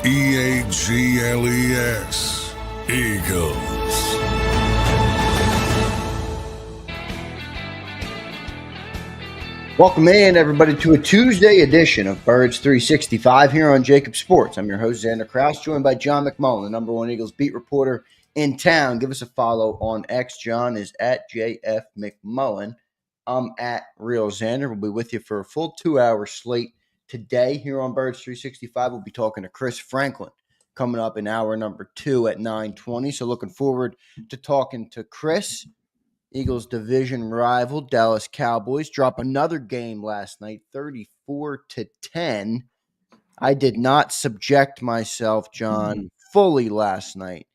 EAGLES, Eagles. Welcome in, everybody, to a Tuesday edition of Birds 365 here on JAKIB Sports. I'm your host, Zander Krause, joined by John McMullen, the #1 Eagles beat reporter in town. Give us a follow on X. John is at JF McMullen. I'm at Real Zander. We'll be with you for a full 2-hour slate today here on Birds 365. We'll be talking to Chris Franklin coming up in hour number 2 at 9:20. So looking forward to talking to Chris. Eagles division rival Dallas Cowboys drop another game last night, 34-10. I did not subject myself, John, fully last night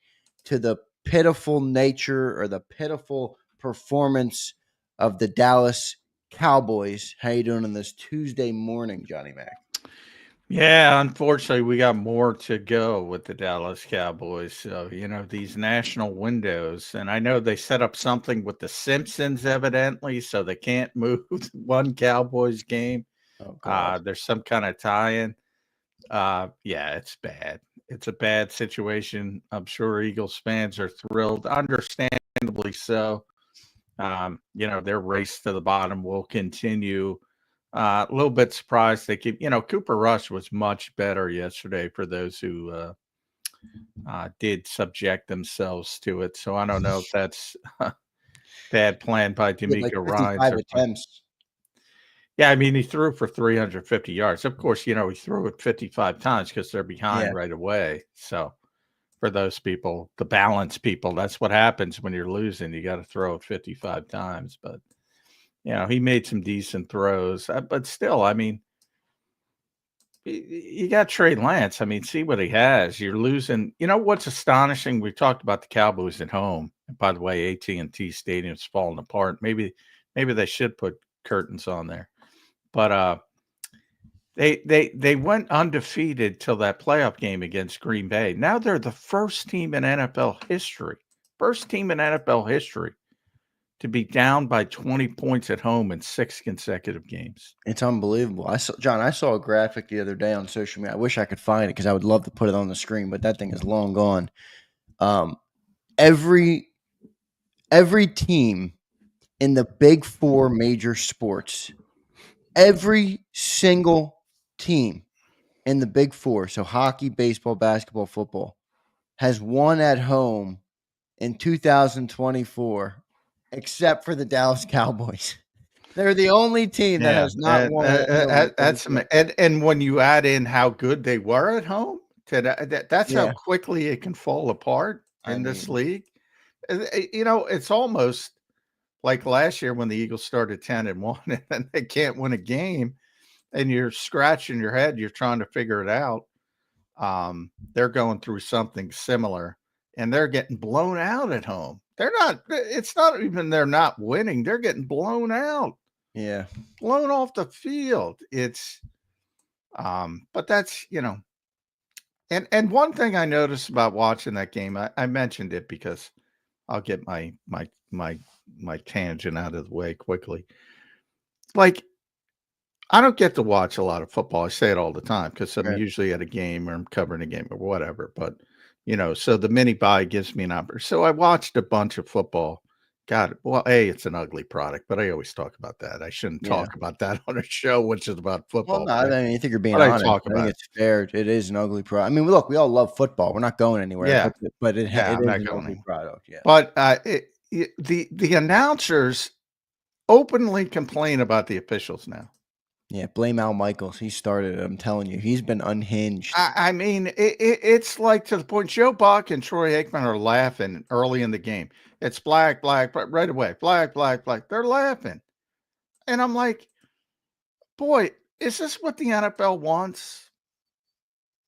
to the pitiful nature or the pitiful performance of the Dallas Cowboys. How you doing on this Tuesday morning, Johnny Mac? Yeah, unfortunately, we got more to go with the Dallas Cowboys. So, these national windows, and I know they set up something with the Simpsons, evidently, so they can't move one Cowboys game. There's some kind of tie-in. Yeah, it's bad. It's a bad situation. I'm sure Eagles fans are thrilled, understandably so. Their race to the bottom will continue. A little bit surprised they keep, Cooper Rush was much better yesterday for those who did subject themselves to it. So I don't know if that's a bad plan by D'Amico Ryans. Attempts. Yeah, I mean, he threw for 350 yards. Of course, he threw it 55 times because they're behind right away. So for those people, the balance people, that's what happens when you're losing. You got to throw it 55 times. But he made some decent throws, but still, I mean, you got Trey Lance. I mean, see what he has. You're losing. You know what's astonishing? We talked about the Cowboys at home. And by the way, AT&T Stadium's falling apart. Maybe they should put curtains on there. But they went undefeated till that playoff game against Green Bay. Now they're the first team in NFL history to be down by 20 points at home in 6 consecutive games. It's unbelievable. I saw a graphic the other day on social media. I wish I could find it because I would love to put it on the screen, but that thing is long gone. Every team in the big 4 major sports, every single team in the big 4, so hockey, baseball, basketball, football, has won at home in 2024. Except for the Dallas Cowboys. They're the only team that has not won. And when you add in how good they were at home, that's how quickly it can fall apart in this league. It's almost like last year when the Eagles started 10-1 and they can't win a game, and you're scratching your head. You're trying to figure it out. They're going through something similar, and they're getting blown out at home. It's not even they're not winning. They're getting blown out. Yeah. Blown off the field. It's, but that's, and one thing I noticed about watching that game, I mentioned it because I'll get my tangent out of the way quickly. Like, I don't get to watch a lot of football. I say it all the time because I'm usually at a game or I'm covering a game or whatever, but so the mini buy gives me an opportunity. So I watched a bunch of football. God, well, it's an ugly product, but I always talk about that. I shouldn't talk about that on a show, which is about football. Well, no, I think you're being honest. I think it's fair. It is an ugly product. I mean, look, we all love football. We're not going anywhere. Yeah. But it is an ugly product. Yeah. But the announcers openly complain about the officials now. Yeah, blame Al Michaels. He started it. I'm telling you, he's been unhinged. I mean, it's like to the point Joe Buck and Troy Aikman are laughing early in the game. It's black, right away. Black. They're laughing. And I'm like, boy, is this what the NFL wants?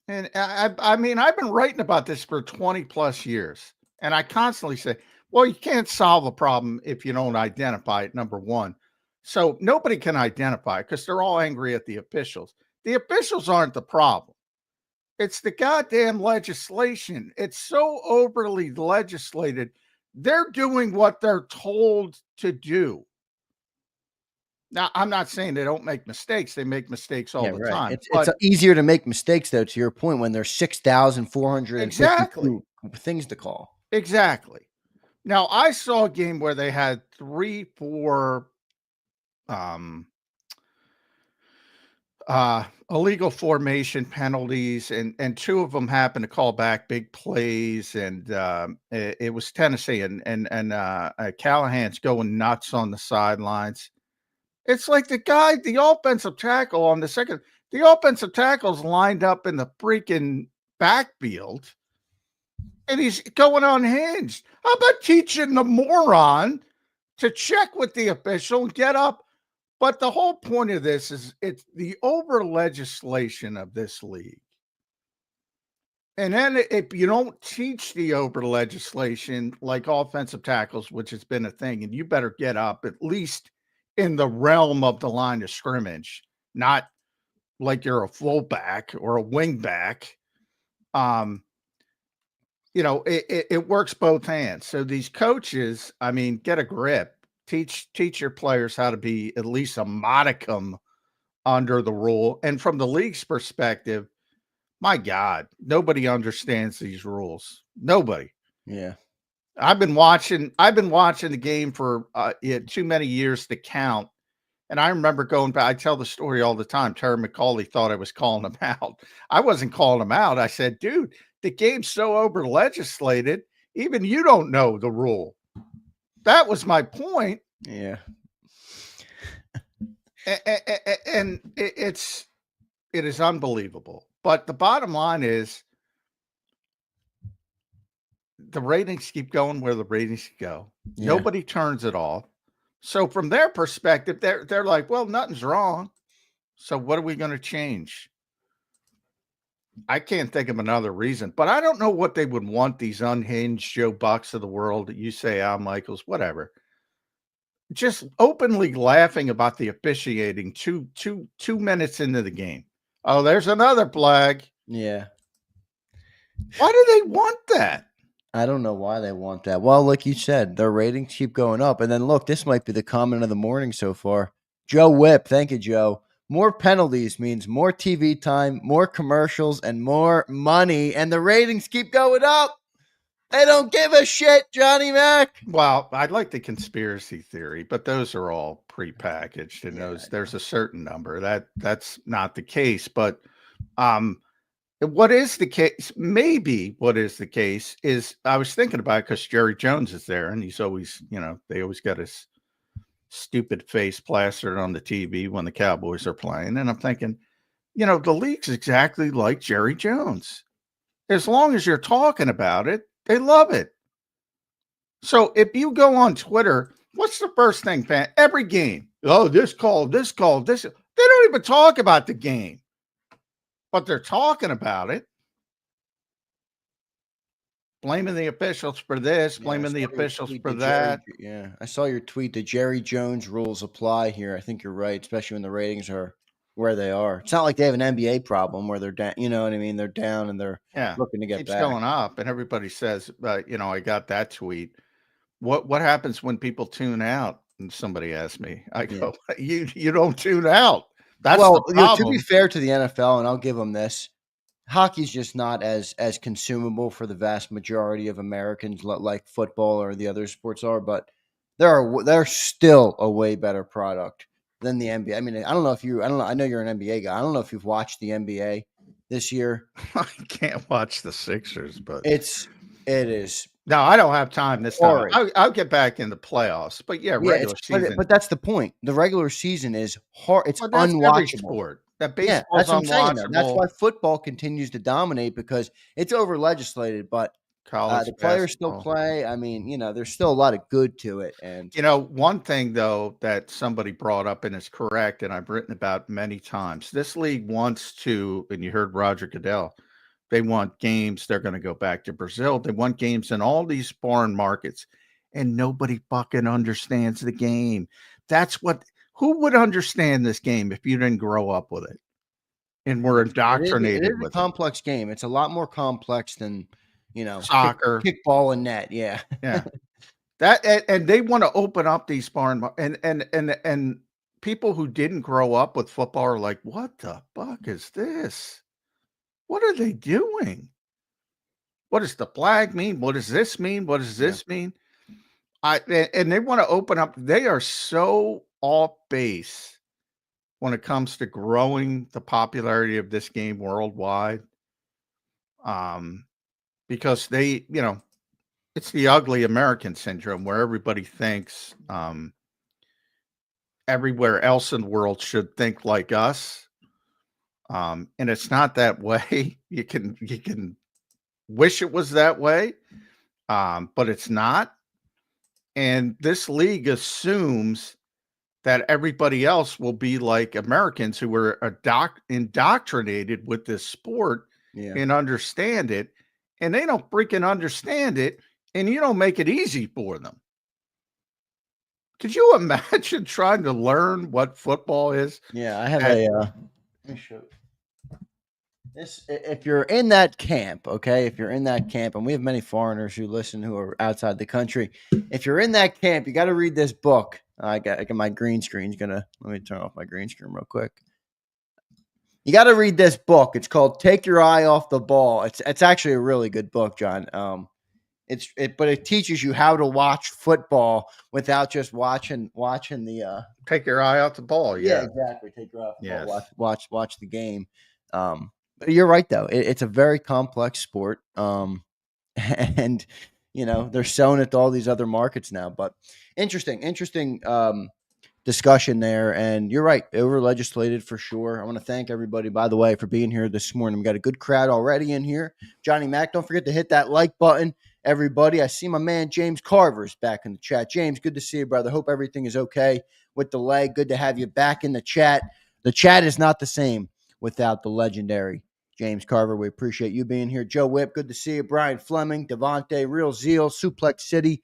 And I mean, I've been writing about this for 20 plus years. And I constantly say, well, you can't solve a problem if you don't identify it, number one. So nobody can identify it because they're all angry at the officials. The officials aren't the problem. It's the goddamn legislation. It's so overly legislated. They're doing what they're told to do. Now, I'm not saying they don't make mistakes. They make mistakes all Yeah, the right. time. It's But easier to make mistakes, though, to your point, when there's 6,452 exactly, things to call. exactly. Now, I saw a game where they had 3, 4 um, illegal formation penalties, and 2 of them happened to call back big plays, and it was Tennessee, and Callahan's going nuts on the sidelines. It's like the offensive tackle on the second, the offensive tackle's lined up in the freaking backfield, and he's going unhinged. How about teaching the moron to check with the official and get up? But the whole point of this is it's the over legislation of this league. And then if you don't teach the over legislation like offensive tackles, which has been a thing, and you better get up at least in the realm of the line of scrimmage, not like you're a fullback or a wingback. It works both hands. So these coaches, I mean, get a grip. Teach your players how to be at least a modicum under the rule. And from the league's perspective, my God, nobody understands these rules. Nobody. Yeah. I've been watching the game for too many years to count. And I remember going back, I tell the story all the time. Terry McCauley thought I was calling him out. I wasn't calling him out. I said, dude, the game's so over legislated, even you don't know the rule. That was my point. Yeah. And it is unbelievable. But the bottom line is the ratings keep going where the ratings go. Yeah. Nobody turns it off. So from their perspective, they're like, well, nothing's wrong. So what are we going to change? I can't think of another reason, but I don't know what they would want these unhinged Joe Bucks of the world. You say Al Michaels, whatever. Just openly laughing about the officiating 2 minutes into the game. Oh, there's another flag. Yeah. Why do they want that? I don't know why they want that. Well, like you said, their ratings keep going up. And then look, this might be the comment of the morning so far. Joe Whip, thank you, Joe. More penalties means more TV time, more commercials, and more money. And the ratings keep going up. They don't give a shit, Johnny Mac. Well, I'd like the conspiracy theory, but those are all prepackaged, and there's a certain number. That's not the case. But what is the case? Maybe what is the case is I was thinking about it because Jerry Jones is there, and he's always, they always got his stupid face plastered on the TV when the Cowboys are playing. And I'm thinking, the league's exactly like Jerry Jones. As long as you're talking about it, they love it. So if you go on Twitter, what's the first thing, fan? Every game. Oh, this call. They don't even talk about the game, but they're talking about it. Blaming the officials for this, blaming the officials for that. I saw your tweet. The Jerry Jones rules apply here. I think you're right, especially when the ratings are where they are. It's not like they have an NBA problem where they're down. You know what I mean? They're down and they're looking to get back. Keeps going up, and everybody says, I got that tweet. What happens when people tune out? And somebody asked me. I go, you don't tune out. That's the problem. To be fair to the NFL, and I'll give them this. Hockey's just not as consumable for the vast majority of Americans like football or the other sports are, but they're still a way better product than the NBA. I mean, I know you're an NBA guy. I don't know if you've watched the NBA this year. I can't watch the Sixers, but it is. No, I don't have time this time. I'll get back in the playoffs, but regular season. But that's the point. The regular season is hard. It's unwatchable. Sport. That baseball's that's what I'm saying. unwatchable. That's why football continues to dominate because it's over legislated, but the players still play. I mean, there's still a lot of good to it. And one thing though that somebody brought up and is correct, and I've written about many times. This league wants to, and you heard Roger Goodell. They want games. They're going to go back to Brazil. They want games in all these foreign markets, and nobody fucking understands the game. Who would understand this game if you didn't grow up with it and were indoctrinated it is with a complex game. It's a lot more complex than, soccer, kickball, and net. Yeah. Yeah. And they want to open up these foreign and people who didn't grow up with football are like, what the fuck is this? What are they doing? What does the flag mean? What does this mean? What does this mean? And they want to open up. They are so off base when it comes to growing the popularity of this game worldwide. Because they, it's the ugly American syndrome where everybody thinks everywhere else in the world should think like us. And it's not that way. You can wish it was that way, but it's not. And this league assumes that everybody else will be like Americans who were indoctrinated with this sport and understand it. And they don't freaking understand it. And you don't make it easy for them. Could you imagine trying to learn what football is? Yeah, I have let me show you. This, if you're in that camp, okay, if you're in that camp, and we have many foreigners who listen who are outside the country. If you're in that camp, you got to read this book. I got my green screen's let me turn off my green screen real quick. You got to read this book. It's called "Take Your Eye Off the Ball." It's actually a really good book, John. But it teaches you how to watch football without just watching the. Take your eye off the ball. Yeah, exactly. Take your eye off the ball. Watch the game. But you're right though. It's a very complex sport. And they're selling it to all these other markets now. But interesting discussion there. And you're right. Over legislated for sure. I want to thank everybody, by the way, for being here this morning. We got a good crowd already in here. Johnny Mac, don't forget to hit that like button. Everybody, I see my man James Carver's back in the chat. James, good to see you, brother. Hope everything is okay with the leg. Good to have you back in the chat. The chat is not the same without the legendary James Carver. We appreciate you being here. Joe Whipp, good to see you. Brian Fleming, Devontae, Real Zeal, Suplex City.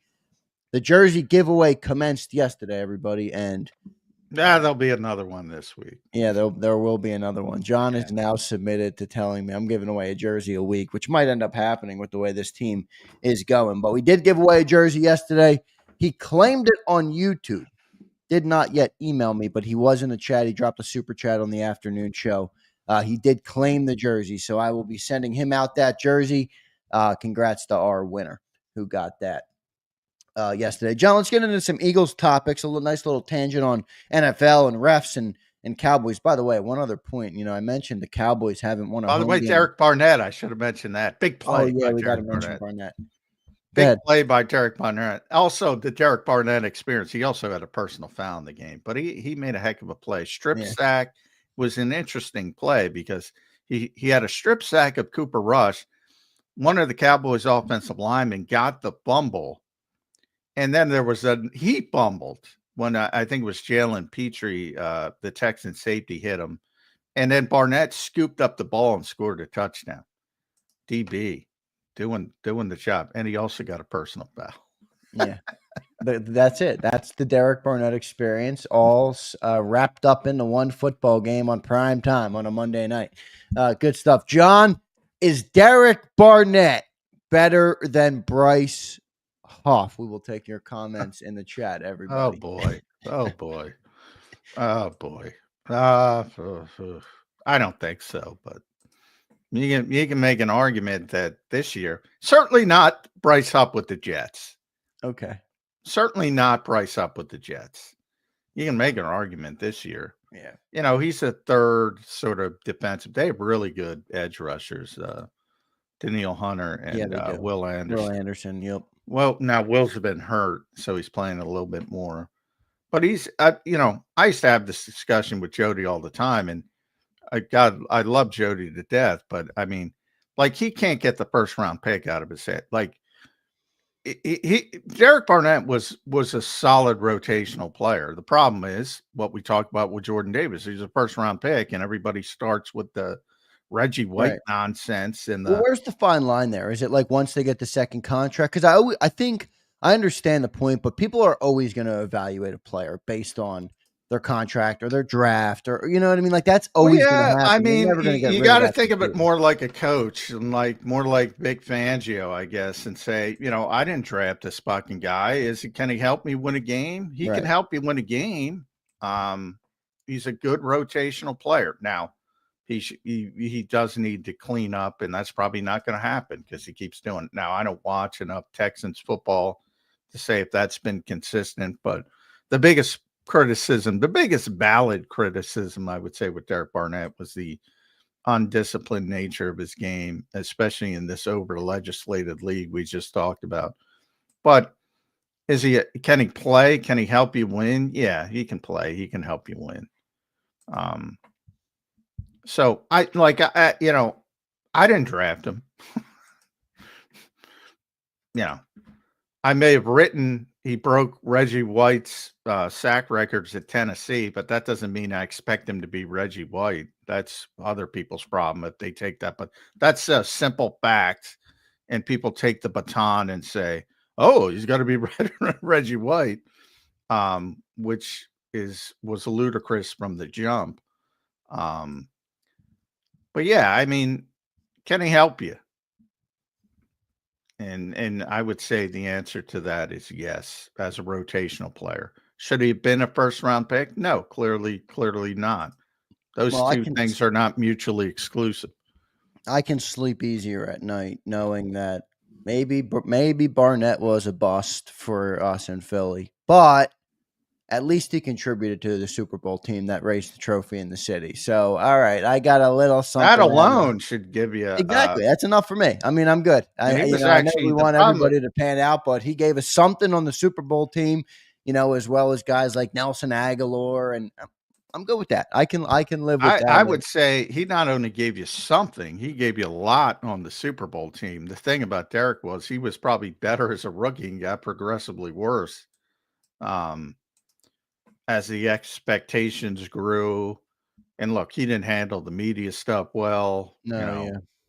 The jersey giveaway commenced yesterday, everybody, and there'll be another one this week. Yeah, there will be another one. John is now submitted to telling me I'm giving away a jersey a week, which might end up happening with the way this team is going. But we did give away a jersey yesterday. He claimed it on YouTube. Did not yet email me, but he was in the chat. He dropped a super chat on the afternoon show. He did claim the jersey, so I will be sending him out that jersey. Congrats to our winner who got that yesterday. John, let's get into some Eagles topics. A nice little tangent on NFL and refs and Cowboys. By the way, one other point. I mentioned the Cowboys haven't won a By the way, game. Derek Barnett. I should have mentioned that. Big play. Oh, yeah, we got to mention Barnett. Big play by Derek Barnett. Also, the Derek Barnett experience. He also had a personal foul in the game, but he made a heck of a play. Strip sack was an interesting play because he had a strip sack of Cooper Rush. One of the Cowboys offensive linemen got the fumble. And then he fumbled when I think it was Jalen Petrie, the Texan safety, hit him. And then Barnett scooped up the ball and scored a touchdown. DB doing the job. And he also got a personal foul. Yeah, that's it. That's the Derek Barnett experience, all wrapped up into one football game on prime time on a Monday night. Good stuff. John, is Derek Barnett better than Bryce Hoff? We will take your comments in the chat, everybody. Oh boy. I don't think so, but you can make an argument that this year, certainly not Bryce Hoff with the Jets. Okay. Certainly not Bryce Hoff with the Jets. You can make an argument this year. Yeah. He's a third sort of defensive. They have really good edge rushers, Daniil Hunter and Will Anderson. Will Anderson, yep. Well, now Will's been hurt, so he's playing a little bit more. But he's, I used to have this discussion with Jody all the time, and I love Jody to death, but I mean, like, he can't get the first round pick out of his head. Like, Derek Barnett was a solid rotational player. The problem is what we talked about with Jordan Davis. He's a first round pick, and everybody starts with the Reggie White nonsense. And where's the fine line there? Is it like once they get the second contract? Because I think I understand the point, but people are always going to evaluate a player based on their contract or their draft, or you know what I mean? Like, that's always going to happen. I mean, you got to think of it more like a coach and more like Big Fangio, I guess, and say, I didn't draft this fucking guy. Can he help me win a game? He can help you win a game. he's a good rotational player. Now, he does need to clean up, and that's probably not going to happen because he keeps doing it. Now, I don't watch enough Texans football to say if that's been consistent, but the biggest valid criticism, I would say, with Derek Barnett was the undisciplined nature of his game, especially in this over-legislated league we just talked about. But can he play? Can he help you win? Yeah, he can play. He can help you win. So I didn't draft him. I may have written he broke Reggie White's sack records at Tennessee, but that doesn't mean I expect him to be Reggie White. That's other people's problem if they take that. But that's a simple fact, and people take the baton and say, "Oh, he's got to be Reggie White," which was ludicrous from the jump. But yeah, I mean, can he help you? And I would say the answer to that is yes, as a rotational player. Should he have been a first round pick? No, clearly not. Those two things are not mutually exclusive. I can sleep easier at night knowing that maybe Barnett was a bust for us in Philly, but at least he contributed to the Super Bowl team that raised the trophy in the city. So, all right, I got a little something. That alone should give you exactly. That's enough for me. I mean, I'm good. I know we want everybody to pan out, but he gave us something on the Super Bowl team, as well as guys like Nelson Aguilar, and I'm good with that. I can live with that. I would say he not only gave you something, he gave you a lot on the Super Bowl team. The thing about Derek was he was probably better as a rookie and got progressively worse. As the expectations grew, and look, he didn't handle the media stuff well.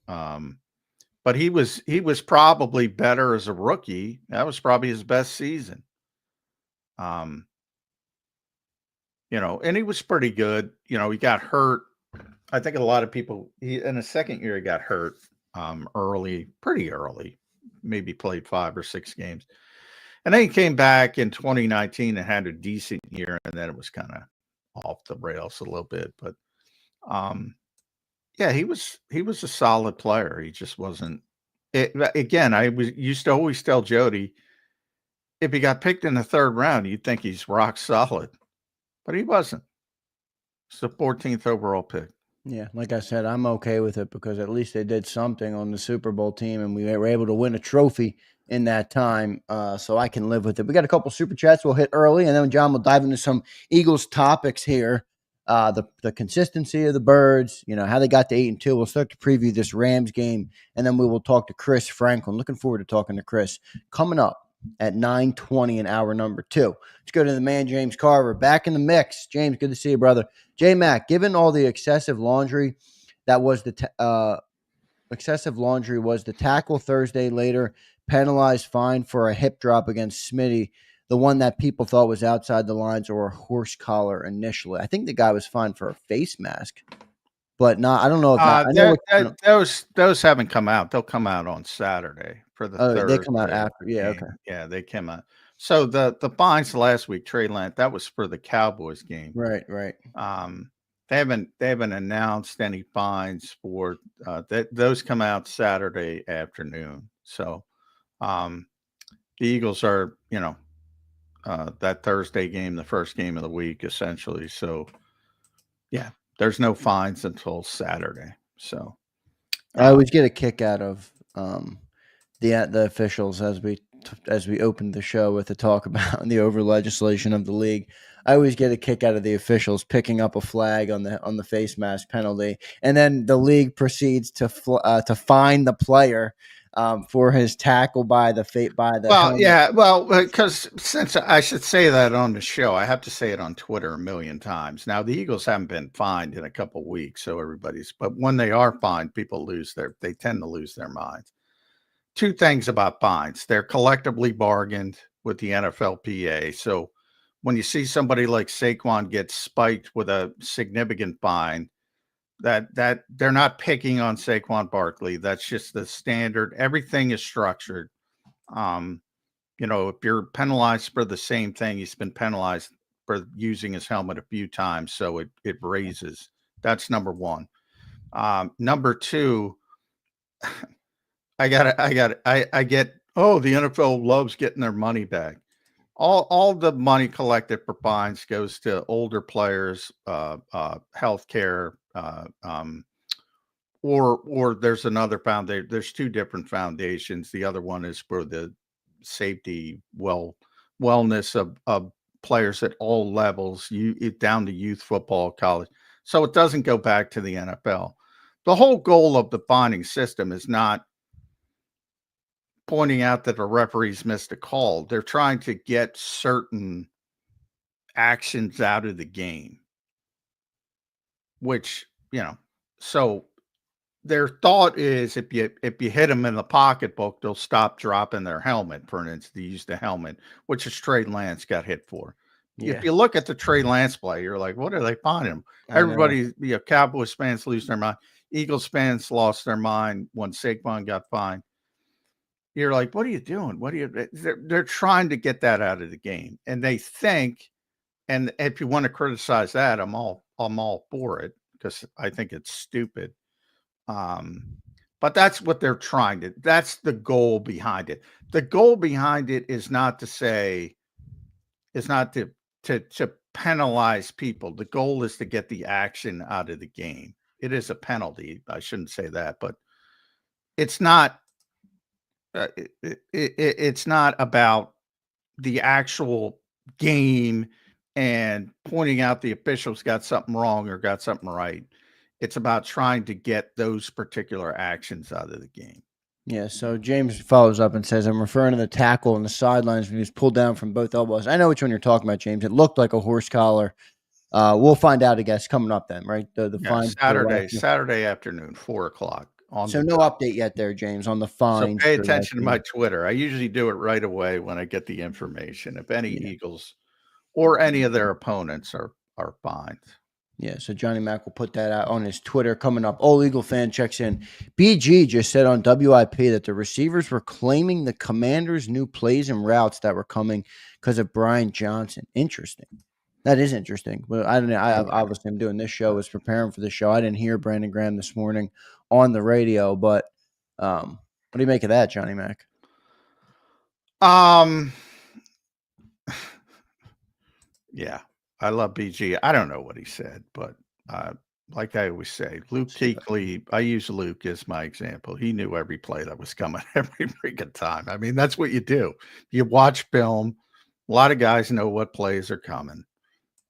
But he was probably better as a rookie. That was probably his best season. And he was pretty good. He got hurt. I think a lot of people. In the second year, he got hurt pretty early. Maybe played 5 or 6 games. And then he came back in 2019 and had a decent year, and then it was kind of off the rails a little bit. But yeah, he was a solid player. He just wasn't. Used to always tell Jody, if he got picked in the 3rd round, you'd think he's rock solid, but he wasn't. It's the 14th overall pick. Yeah, like I said, I'm okay with it because at least they did something on the Super Bowl team, and we were able to win a trophy in that time, so I can live with it. We got a couple super chats we'll hit early, and then John will dive into some Eagles topics here. The consistency of the Birds, how they got to 8-2. We'll start to preview this Rams game, and then we will talk to Chris Franklin. Looking forward to talking to Chris. Coming up at 9:20 in hour number 2. Let's go to the man, James Carver, back in the mix. James, good to see you, brother. J-Mac, given all the excessive laundry that was the tackle Thursday later penalized fine for a hip drop against Smitty, the one that people thought was outside the lines or a horse collar initially. I think the guy was fined for a face mask, but not. I don't know if those haven't come out. They'll come out on Saturday for the third. They come out after. Yeah, game. Okay. Yeah, they came out. So the fines last week, Trey Lance, that was for the Cowboys game. Right. They haven't announced any fines for those come out Saturday afternoon. So the Eagles are, that Thursday game, the first game of the week, essentially. So yeah, there's no fines until Saturday. So I always get a kick out of the officials as we opened the show with the talk about the over legislation of the league. I always get a kick out of the officials picking up a flag on the face mask penalty, and then the league proceeds to fine the player for his tackle by the helmet. Yeah, well, because since I should say that on the show, I have to say it on Twitter a million times. Now the Eagles haven't been fined in a couple of weeks, so but when they are fined, people they tend to lose their minds. 2 things about fines: they're collectively bargained with the NFLPA. So when you see somebody like Saquon get spiked with a significant fine, that they're not picking on Saquon Barkley. That's just the standard. Everything is structured. If you're penalized for the same thing, he's been penalized for using his helmet a few times, so it raises. That's number one. Number two, I get. Oh, the NFL loves getting their money back. All the money collected for fines goes to older players, healthcare, or there's another foundation. There's two different foundations. The other one is for the safety, wellness of players at all levels, down to youth football, college. So it doesn't go back to the NFL. The whole goal of the finding system is not pointing out that the referees missed a call. They're trying to get certain actions out of the game, which, so their thought is if you hit them in the pocketbook, they'll stop dropping their helmet. For instance, they use the helmet, which is Trey Lance got hit for. Yeah. If you look at the Trey Lance play, you're like, what are they finding him? Everybody, Cowboys fans lose their mind. Eagles fans lost their mind when Zack Baun got fined. You're like, what are you doing? They're trying to get that out of the game. And they think, and if you want to criticize that, I'm all for it because I think it's stupid. But that's what they're trying to, that's the goal behind it. The goal behind it is not to say, it's not to penalize people. The goal is to get the action out of the game. It is a penalty. I shouldn't say that, but it's not, it's not about the actual game and pointing out the officials got something wrong or got something right. It's about trying to get those particular actions out of the game. Yeah, so James follows up and says, I'm referring to the tackle on the sidelines when he was pulled down from both elbows. I know which one you're talking about, James. It looked like a horse collar. We'll find out, I guess, coming up then, right? The fine Saturday afternoon, 4:00. So no update yet there, James, on the fine. So pay attention to my Twitter. I usually do it right away when I get the information. If any Eagles or any of their opponents are fined. Yeah, so Johnny Mac will put that out on his Twitter coming up. Old Eagle fan checks in. BG just said on WIP that the receivers were claiming the Commanders' new plays and routes that were coming because of Brian Johnson. Interesting. That is interesting. But I don't know. Obviously, I'm doing this show, was preparing for the show. I didn't hear Brandon Graham this morning on the radio, but what do you make of that, Johnny Mac? Yeah, I love BG. I don't know what he said, but like I always say, Luke Kuechly, I use Luke as my example. He knew every play that was coming every freaking time. I mean, that's what you do. You watch film. A lot of guys know what plays are coming.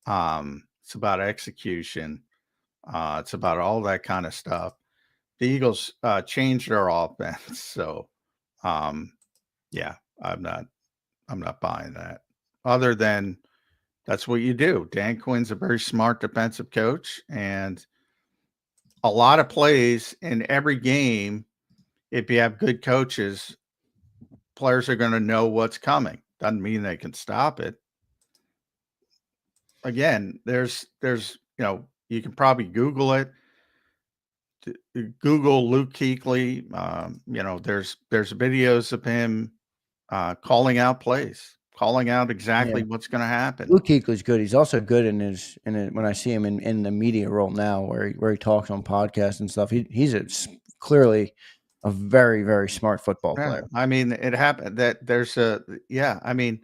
It's about execution. It's about all that kind of stuff. The Eagles changed their offense. So, yeah, I'm not buying that. Other than that's what you do. Dan Quinn's a very smart defensive coach, and a lot of plays in every game, if you have good coaches, players are going to know what's coming. Doesn't mean they can stop it. Again, there's you can probably Google it. Google Luke Kuechly. There's videos of him calling out plays, calling out exactly what's going to happen. Luke Kuechly's good. He's also good when I see him in the media role now, where he talks on podcasts and stuff. He's clearly a very, very smart football player. I mean, it happened that I mean,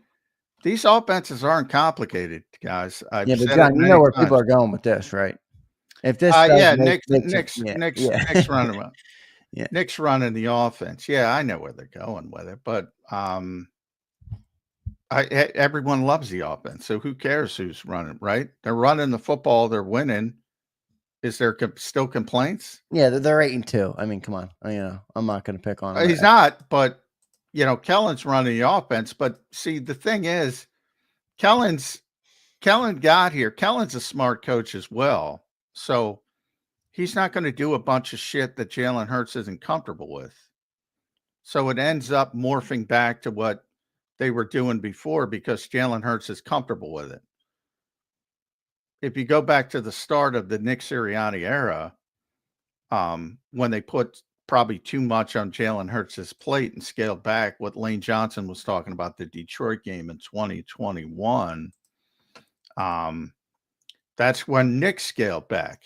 these offenses aren't complicated, guys. But John, you know where people are going with this, right? If this, Nick's running about. Yeah, Nick's running the offense. Yeah, I know where they're going with it, but everyone loves the offense. So who cares who's running? Right? They're running the football. They're winning. Is there still complaints? Yeah, they're 8-2. I mean, come on. I'm not going to pick on him. He's not, but Kellen's running the offense. But see, the thing is, Kellen got here. Kellen's a smart coach as well. So he's not going to do a bunch of shit that Jalen Hurts isn't comfortable with. So it ends up morphing back to what they were doing before because Jalen Hurts is comfortable with it. If you go back to the start of the Nick Sirianni era, when they put probably too much on Jalen Hurts' plate and scaled back what Lane Johnson was talking about the Detroit game in 2021, That's when Nick scaled back.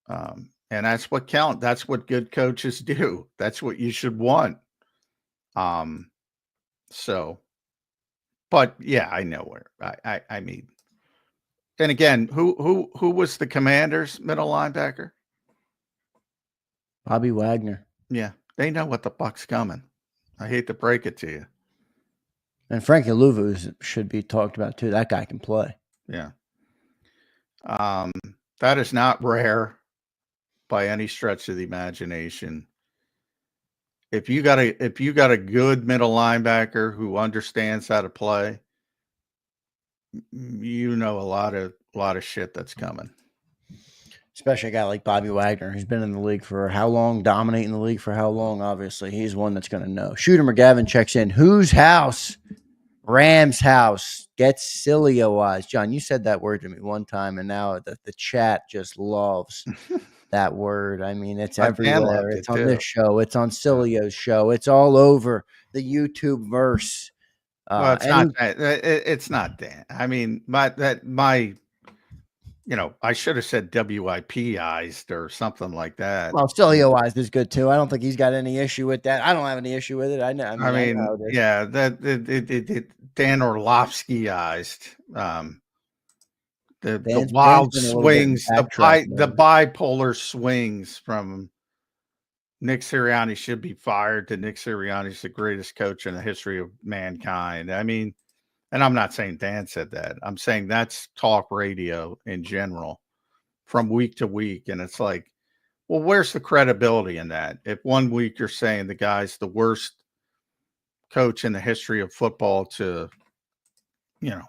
And that's what count. That's what good coaches do. That's what you should want. So, but yeah, I know where I mean, and again, who was the Commanders' middle linebacker? Bobby Wagner. Yeah, they know what the fuck's coming. I hate to break it to you. And Frankie Louvu should be talked about too. That guy can play. Yeah. That is not rare by any stretch of the imagination. If you got a good middle linebacker who understands how to play, you know a lot of shit that's coming. Especially a guy like Bobby Wagner, who's been in the league for how long, dominating the league for how long, obviously. He's one that's going to know. Shooter McGavin checks in. Whose house? Rams house. Gets Silio-wise. John, you said that word to me one time, and now the chat just loves that word. I mean, it's everywhere. It's on this show. It's on Silio's show. It's all over the YouTube verse. Well, it's not that. It's not that. I mean, I should have said WIP-ized or something like that. Well, Silio-wise is good too. I don't think he's got any issue with that. I don't have any issue with it. I know. I know yeah, that Dan Orlovsky-ized. The wild swings, the bipolar swings from Nick Sirianni should be fired to Nick Sirianni's the greatest coach in the history of mankind. I mean, and I'm not saying Dan said that. I'm saying that's talk radio in general from week to week. And it's like, well, where's the credibility in that? If 1 week you're saying the guy's the worst coach in the history of football to, now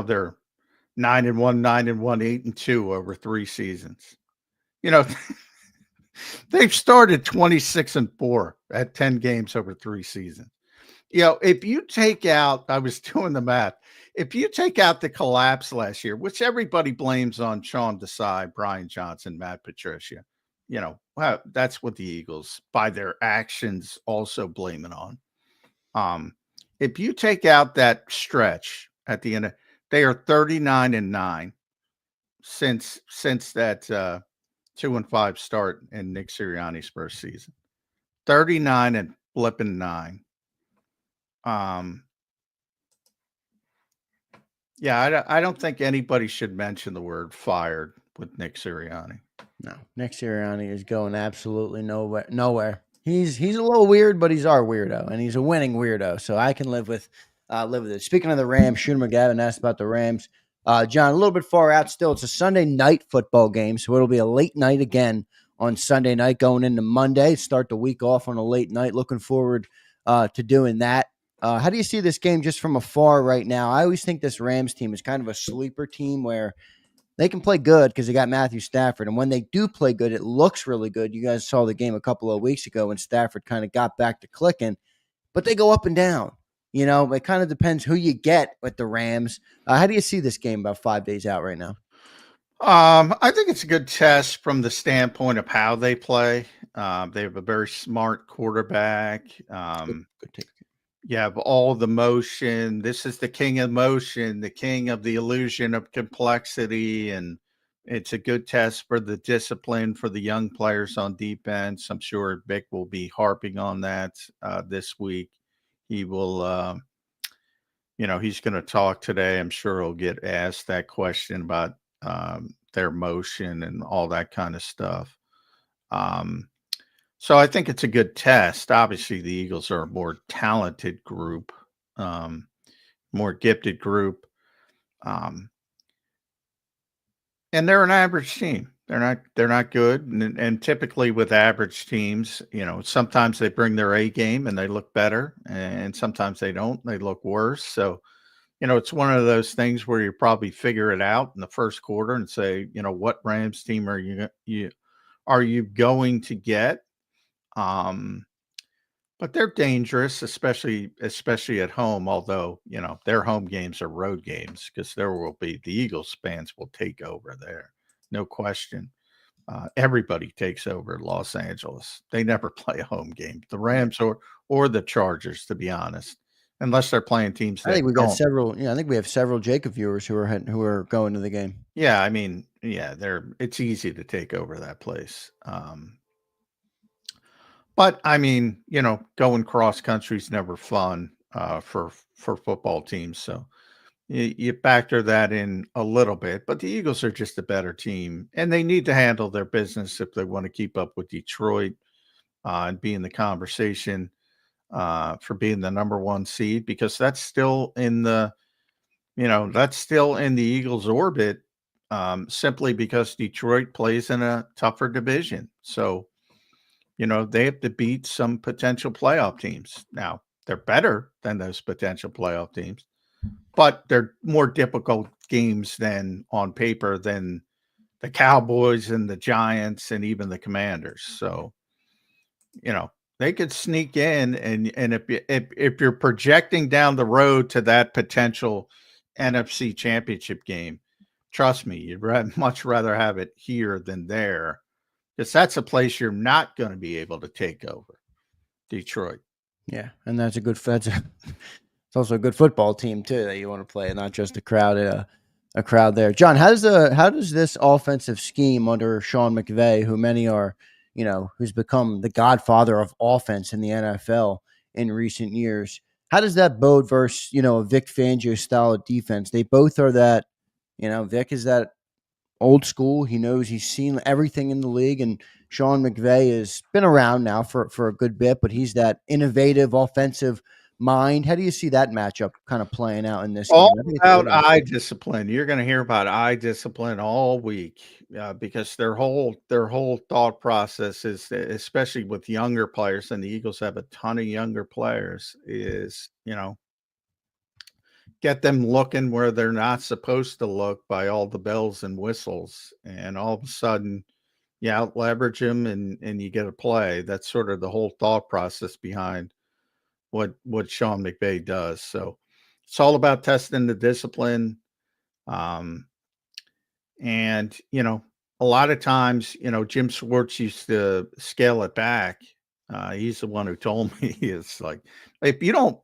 they're 9-1, 9-1, 8-2 over 3 seasons. They've started 26-4 at 10 games over 3 seasons. If you take out, I was doing the math. If you take out the collapse last year, which everybody blames on Sean Desai, Brian Johnson, Matt Patricia, that's what the Eagles, by their actions, also blame it on. If you take out that stretch at the end, they are 39-9 since that 2-5 start in Nick Sirianni's first season. 39-9. Yeah, I don't think anybody should mention the word fired with Nick Sirianni. No, Nick Sirianni is going absolutely nowhere. He's a little weird, but he's our weirdo, and he's a winning weirdo, so I can live with it. Speaking of the Rams, Shooter McGavin asked about the Rams. John, a little bit far out still. It's a Sunday night football game, so it'll be a late night again on Sunday night going into Monday. Start the week off on a late night. Looking forward to doing that. How do you see this game just from afar right now? I always think this Rams team is kind of a sleeper team where they can play good because they got Matthew Stafford. And when they do play good, it looks really good. You guys saw the game a couple of weeks ago when Stafford kind of got back to clicking. But they go up and down. It kind of depends who you get with the Rams. How do you see this game about 5 days out right now? I think it's a good test from the standpoint of how they play. They have a very smart quarterback. Good take. You have all the motion. This is the king of motion, the king of the illusion of complexity. And it's a good test for the discipline for the young players on defense. I'm sure Vic will be harping on that this week. He will, he's going to talk today. I'm sure he'll get asked that question about their motion and all that kind of stuff. So I think it's a good test. Obviously, the Eagles are a more talented group, more gifted group. And they're an average team. They're not good. And typically with average teams, sometimes they bring their A game and they look better. And sometimes they don't. They look worse. So, it's one of those things where you probably figure it out in the first quarter and say, what Rams team are you going to get? But they're dangerous, especially at home. Although, their home games are road games because the Eagles fans will take over there. No question. Everybody takes over Los Angeles. They never play a home game. The Rams or the Chargers, to be honest. unless they're playing teams I that think we got don't. several. Yeah, I think we have several JAKIB viewers who are going to the game. Yeah, I mean, yeah, it's easy to take over that place. But I mean, going cross country is never fun for football teams. So you factor that in a little bit. But the Eagles are just a better team, and they need to handle their business if they want to keep up with Detroit and be in the conversation for being the number one seed, because that's still in the Eagles' orbit, simply because Detroit plays in a tougher division. So they have to beat some potential playoff teams. Now, they're better than those potential playoff teams, but they're more difficult games than on paper than the Cowboys and the Giants and even the Commanders. So, they could sneak in, and if you're projecting down the road to that potential NFC Championship game, trust me, you'd much rather have it here than there, because that's a place you're not going to be able to take over, Detroit. Yeah, and it's also a good football team too that you want to play, not just a crowd there. John, how does this offensive scheme under Sean McVay, who many are, who's become the godfather of offense in the NFL in recent years, how does that bode versus a Vic Fangio style of defense? They both are that. Vic is that old school. He knows, he's seen everything in the league, and Sean McVay has been around now for a good bit, but he's that innovative offensive mind. How do you see that matchup kind of playing out in this game? All I think it's about really eye discipline. You're going to hear about eye discipline all week, because their whole thought process is, especially with younger players, and the Eagles have a ton of younger players, is get them looking where they're not supposed to look by all the bells and whistles, and all of a sudden you out leverage them and you get a play. That's sort of the whole thought process behind what Sean McVay does. So it's all about testing the discipline. And a lot of times, Jim Schwartz used to scale it back. He's the one who told me, it's like, if you don't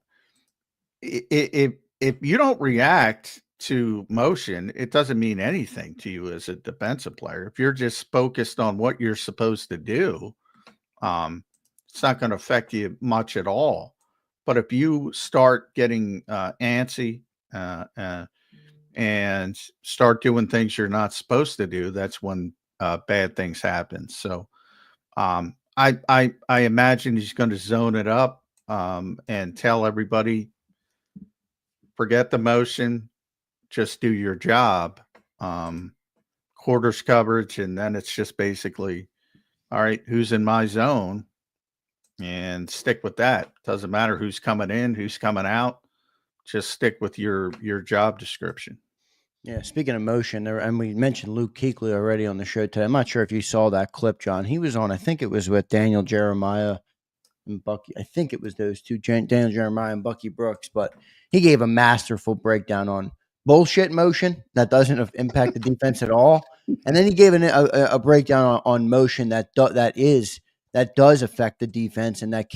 if you don't react to motion, it doesn't mean anything to you as a defensive player. If you're just focused on what you're supposed to do, it's not going to affect you much at all. But if you start getting antsy and start doing things you're not supposed to do, that's when bad things happen. So I imagine he's going to zone it up and tell everybody, forget the motion, just do your job. Quarters coverage, and then it's just basically, all right, who's in my zone, and stick with that. Doesn't matter who's coming in, who's coming out. Just stick with your job description. Yeah, speaking of motion, and we mentioned Luke Kuechly already on the show today. I'm not sure if you saw that clip, John. He was on, I think it was with Daniel Jeremiah and Bucky. I think it was those two, Daniel Jeremiah and Bucky Brooks, but he gave a masterful breakdown on bullshit motion that doesn't impact the defense at all. And then he gave a breakdown on motion that does affect the defense, and that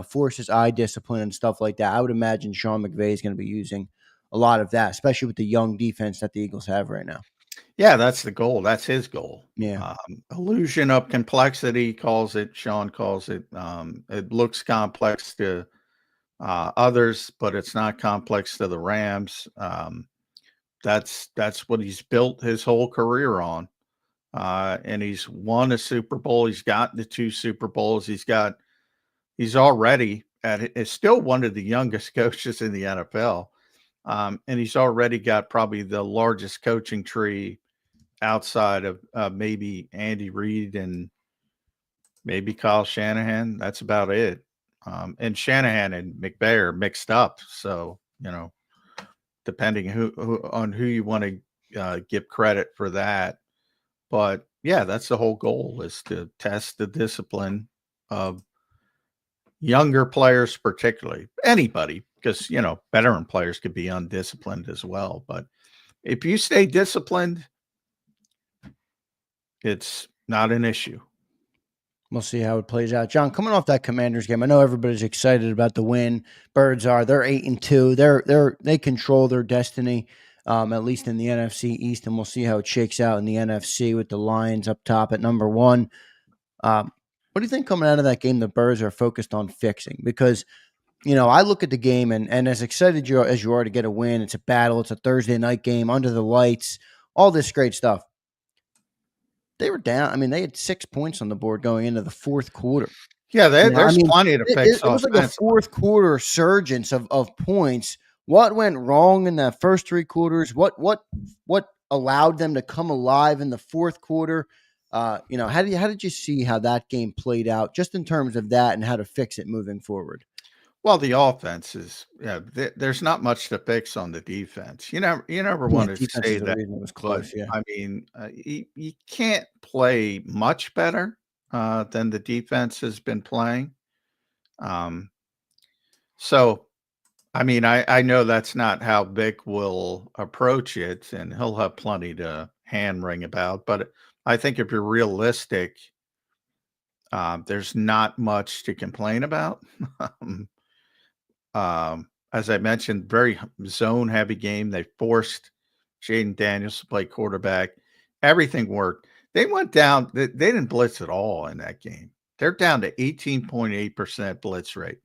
forces eye discipline and stuff like that. I would imagine Sean McVay is going to be using a lot of that, especially with the young defense that the Eagles have right now. Yeah, that's the goal. That's his goal. Yeah. Illusion of complexity, Sean calls it. It looks complex to others, but it's not complex to the Rams. That's what he's built his whole career on. And he's won a Super Bowl. He's gotten to 2 Super Bowls. He's already is still one of the youngest coaches in the NFL. And he's already got probably the largest coaching tree outside of maybe Andy Reid and maybe Kyle Shanahan. That's about it. And Shanahan and McVay are mixed up. So, depending on who you want to give credit for that. But yeah, that's the whole goal, is to test the discipline of younger players, particularly anybody, because, veteran players could be undisciplined as well. But if you stay disciplined, it's not an issue. We'll see how it plays out. John, coming off that Commanders game, I know everybody's excited about the win. Birds are. They're 8-2. They control their destiny, at least in the NFC East, and we'll see how it shakes out in the NFC with the Lions up top at number 1. What do you think coming out of that game the Birds are focused on fixing? Because, I look at the game, and as excited as you are to get a win, it's a battle. It's a Thursday night game under the lights, all this great stuff. They were down. I mean, they had 6 points on the board going into the fourth quarter. Yeah, there's plenty to fix. It was like a fourth quarter surgence of points. What went wrong in that first 3 quarters? What allowed them to come alive in the fourth quarter? How did you see how that game played out, just in terms of that and how to fix it moving forward? Well, the offense is, there's not much to fix on the defense. You never want to say that it was close. Yeah, I mean, you can't play much better than the defense has been playing. So, I mean, I know that's not how Vic will approach it, and he'll have plenty to hand wring about. But I think if you're realistic, there's not much to complain about. As I mentioned, very zone heavy game. They forced Jaden Daniels to play quarterback. Everything worked. They went down. They didn't blitz at all in that game. They're down to 18.8% blitz rate.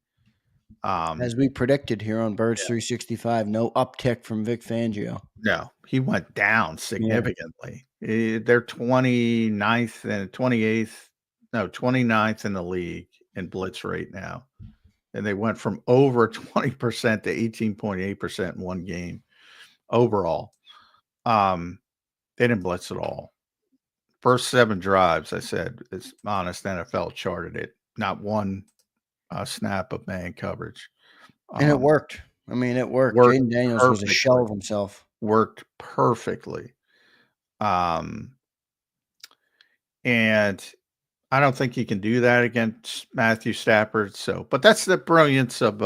As we predicted here on Birds 365, no uptick from Vic Fangio. No, he went down significantly. They're 29th and 28th. No, 29th in the league in blitz rate now. And they went from over 20% to 18.8% in one game overall. They didn't blitz at all. First 7 drives, I said, it's honest, NFL charted it. Not one snap of man coverage. And it worked. I mean, it worked. Jaden Daniels was a shell of himself. Worked perfectly. And I don't think he can do that against Matthew Stafford. But that's the brilliance of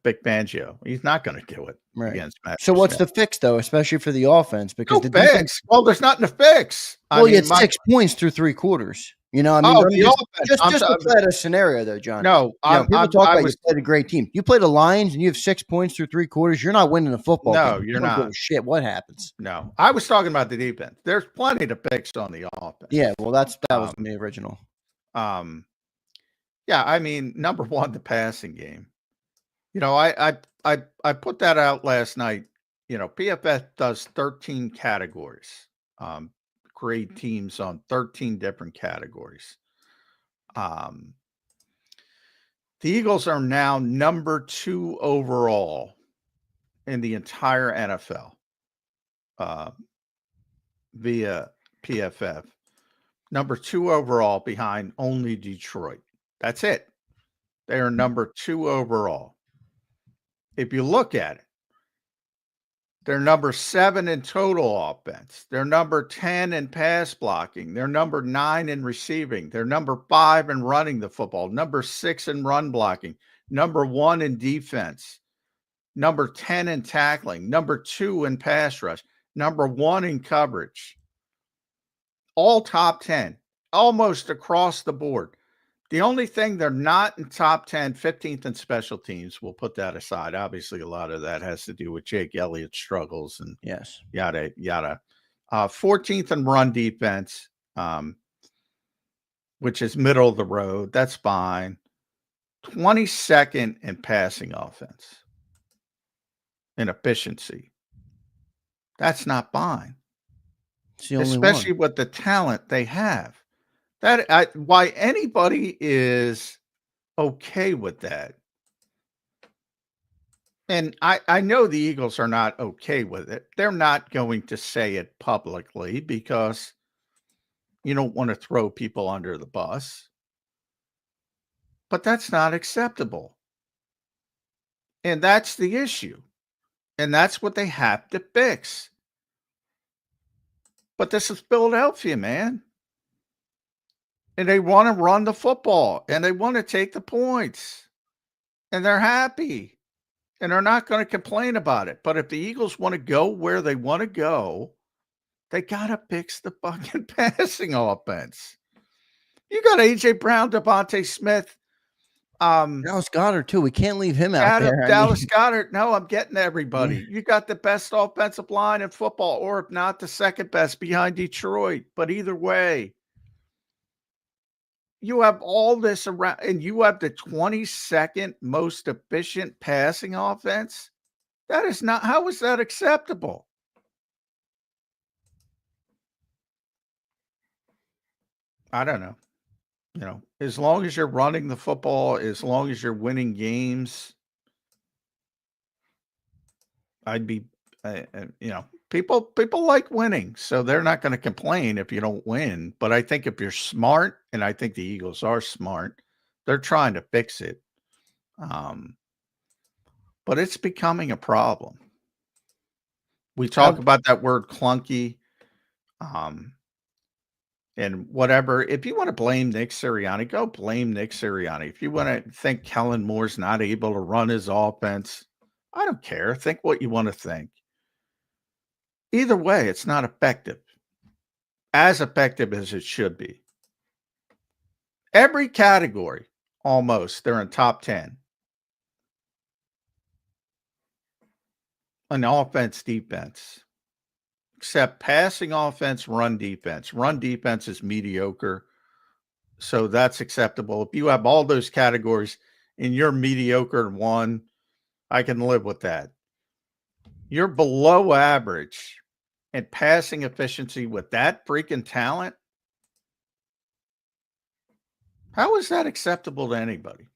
Vic Fangio. He's not going to do it against Matthew. So what's the fix, though, especially for the offense? Because the defense. Well, there's nothing to fix. Well, you had 6 points through 3 quarters. Just to play a scenario, though, John. No, people talk about you played a great team. You play the Lions and you have 6 points through 3 quarters. You're not winning the football game. No, you're not. Give a shit. What happens? No, I was talking about the defense. There's plenty to fix on the offense. Yeah, well, that was the original. Yeah, I mean, number one, the passing game. I put that out last night. PFF does 13 categories. Grade teams on 13 different categories. The Eagles are now number 2 overall in the entire NFL via PFF. Number 2 overall behind only Detroit. That's it. They are number 2 overall. If you look at it, they're number 7 in total offense. They're number 10 in pass blocking. They're number 9 in receiving. They're number 5 in running the football. Number 6 in run blocking. Number 1 in defense. Number 10 in tackling. Number 2 in pass rush. Number 1 in coverage. All top 10. Almost across the board. The only thing they're not in top 10, 15th in special teams, we'll put that aside. Obviously, a lot of that has to do with Jake Elliott's struggles and yada, yada. 14th in run defense, which is middle of the road. That's fine. 22nd in passing offense and efficiency. That's not fine. Especially with the talent they have. Why anybody is okay with that. And I know the Eagles are not okay with it. They're not going to say it publicly because you don't want to throw people under the bus. But that's not acceptable. And that's the issue. And that's what they have to fix. But this is Philadelphia, man. And they want to run the football, and they want to take the points, and they're happy, and they're not going to complain about it. But if the Eagles want to go where they want to go, they got to fix the fucking passing offense. You got AJ Brown, Devontae Smith, Dallas Goedert too. We can't leave him out there. Dallas Goedert. No, I'm getting everybody. You got the best offensive line in football, or if not, the second best behind Detroit. But either way, you have all this around, and you have the 22nd most efficient passing offense. That is not, how is that acceptable? I don't know. You know, as long as you're running the football, as long as you're winning games, I'd be, you know, people like winning, so they're not going to complain if you don't win. But I think if you're smart, and I think the Eagles are smart, they're trying to fix it. But it's becoming a problem. We talk about that word clunky, and whatever. If you want to blame Nick Sirianni, go blame Nick Sirianni. If you want to think Kellen Moore's not able to run his offense, I don't care. Think what you want to think. Either way, it's not effective. As effective as it should be. Every category, almost, they're in top 10. An offense, defense. Except passing offense, run defense. Run defense is mediocre. So that's acceptable. If you have all those categories and you're mediocre in one, I can live with that. You're below average in passing efficiency with that freaking talent. How is that acceptable to anybody?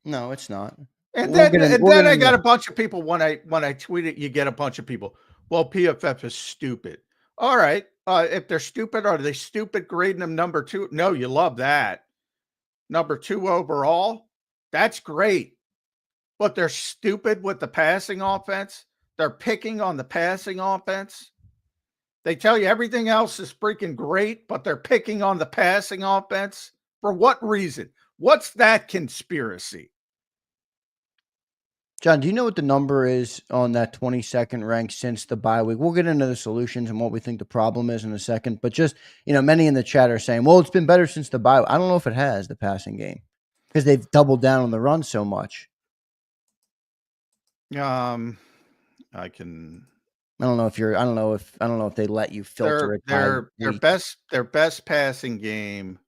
No, it's not. And then I got a bunch of people when I tweet it, you get a bunch of people. Well, PFF is stupid. All right. If they're stupid, are they stupid grading them number 2? No, you love that. Number 2 overall. That's great. But they're stupid with the passing offense. They're picking on the passing offense. They tell you everything else is freaking great, but they're picking on the passing offense. For what reason? What's that conspiracy? John, do you know what the number is on that 22nd rank since the bye week? We'll get into the solutions and what we think the problem is in a second. But just, many in the chat are saying, well, it's been better since the bye. I don't know if it has, the passing game, because they've doubled down on the run so much. I don't know if they let you filter it. Their best passing game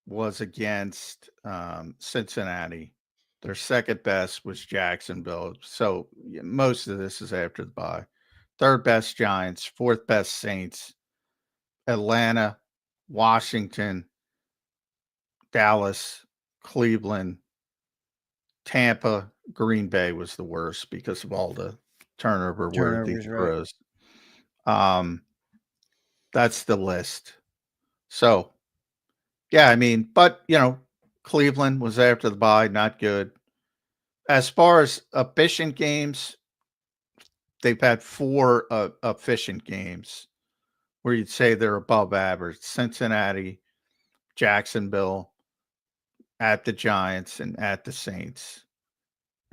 was against Cincinnati. Their second best was Jacksonville. So most of this is after the bye. Third best Giants, fourth best Saints, Atlanta, Washington, Dallas, Cleveland, Tampa, Green Bay was the worst because of all the turnover-worthy throws. Right. That's the list. So, yeah, but Cleveland was after the bye, not good. As far as efficient games, they've had 4 efficient games where you'd say they're above average. Cincinnati, Jacksonville, at the Giants, and at the Saints.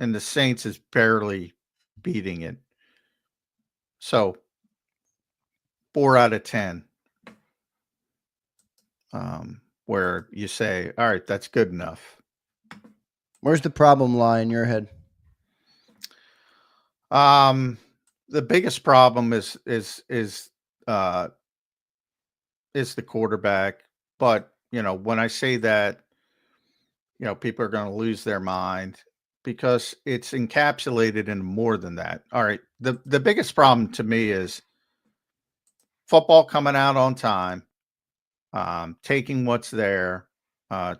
And the Saints is barely beating it. So 4 out of 10. Where you say, all right, that's good enough. Where's the problem lie in your head? The biggest problem is the quarterback. But, when I say that, people are going to lose their mind because it's encapsulated in more than that. All right. The biggest problem to me is football coming out on time, taking what's there,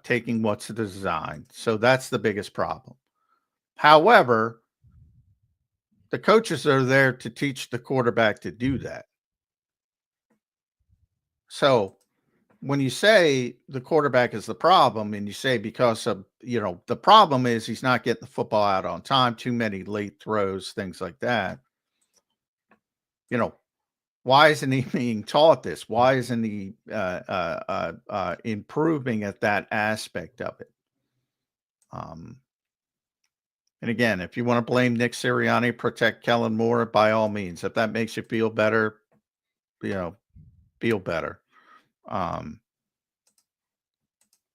taking what's designed. So that's the biggest problem. However, the coaches are there to teach the quarterback to do that. So when you say the quarterback is the problem, and you say because of, the problem is he's not getting the football out on time, too many late throws, things like that. Why isn't he being taught this? Why isn't he improving at that aspect of it? And again, if you want to blame Nick Sirianni, protect Kellen Moore, by all means. If that makes you feel better, feel better.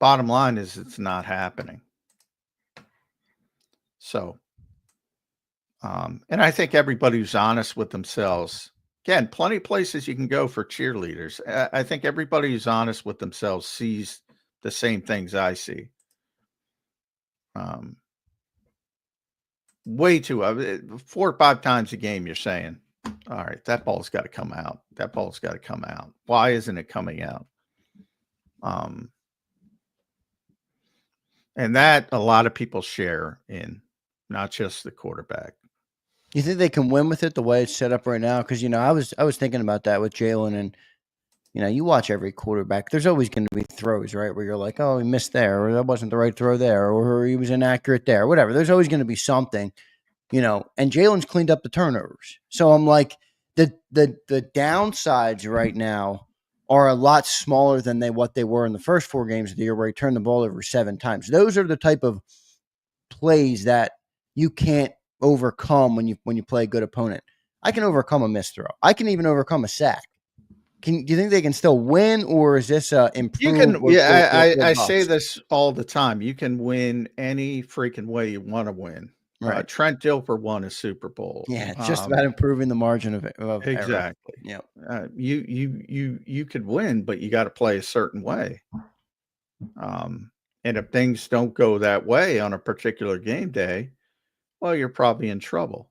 bottom line is it's not happening. So, and I think everybody who's honest with themselves, again, plenty of places you can go for cheerleaders. I think everybody who's honest with themselves sees the same things I see. Way too 4 or 5 times a game you're saying, all right, that ball's got to come out. That ball's got to come out. Why isn't it coming out? And that a lot of people share in, not just the quarterback. You think they can win with it the way it's set up right now? Because I was thinking about that with Jalen, and you watch every quarterback. There's always going to be throws, right, where you're like, oh, he missed there, or that wasn't the right throw there, or he was inaccurate there, whatever. There's always going to be something, And Jalen's cleaned up the turnovers, so I'm like, the downsides right now are a lot smaller than what they were in the first 4 games of the year, where he turned the ball over 7 times. Those are the type of plays that you can't overcome when you play a good opponent. I can overcome a missed throw. I can even overcome a sack. Do you think they can still win, or is this improved? You can, I say this all the time. You can win any freaking way you want to win. Right. Trent Dilfer won a Super Bowl. Yeah, it's just about improving the margin of exactly. Yeah. You could win, but you got to play a certain way. And if things don't go that way on a particular game day, well, you're probably in trouble.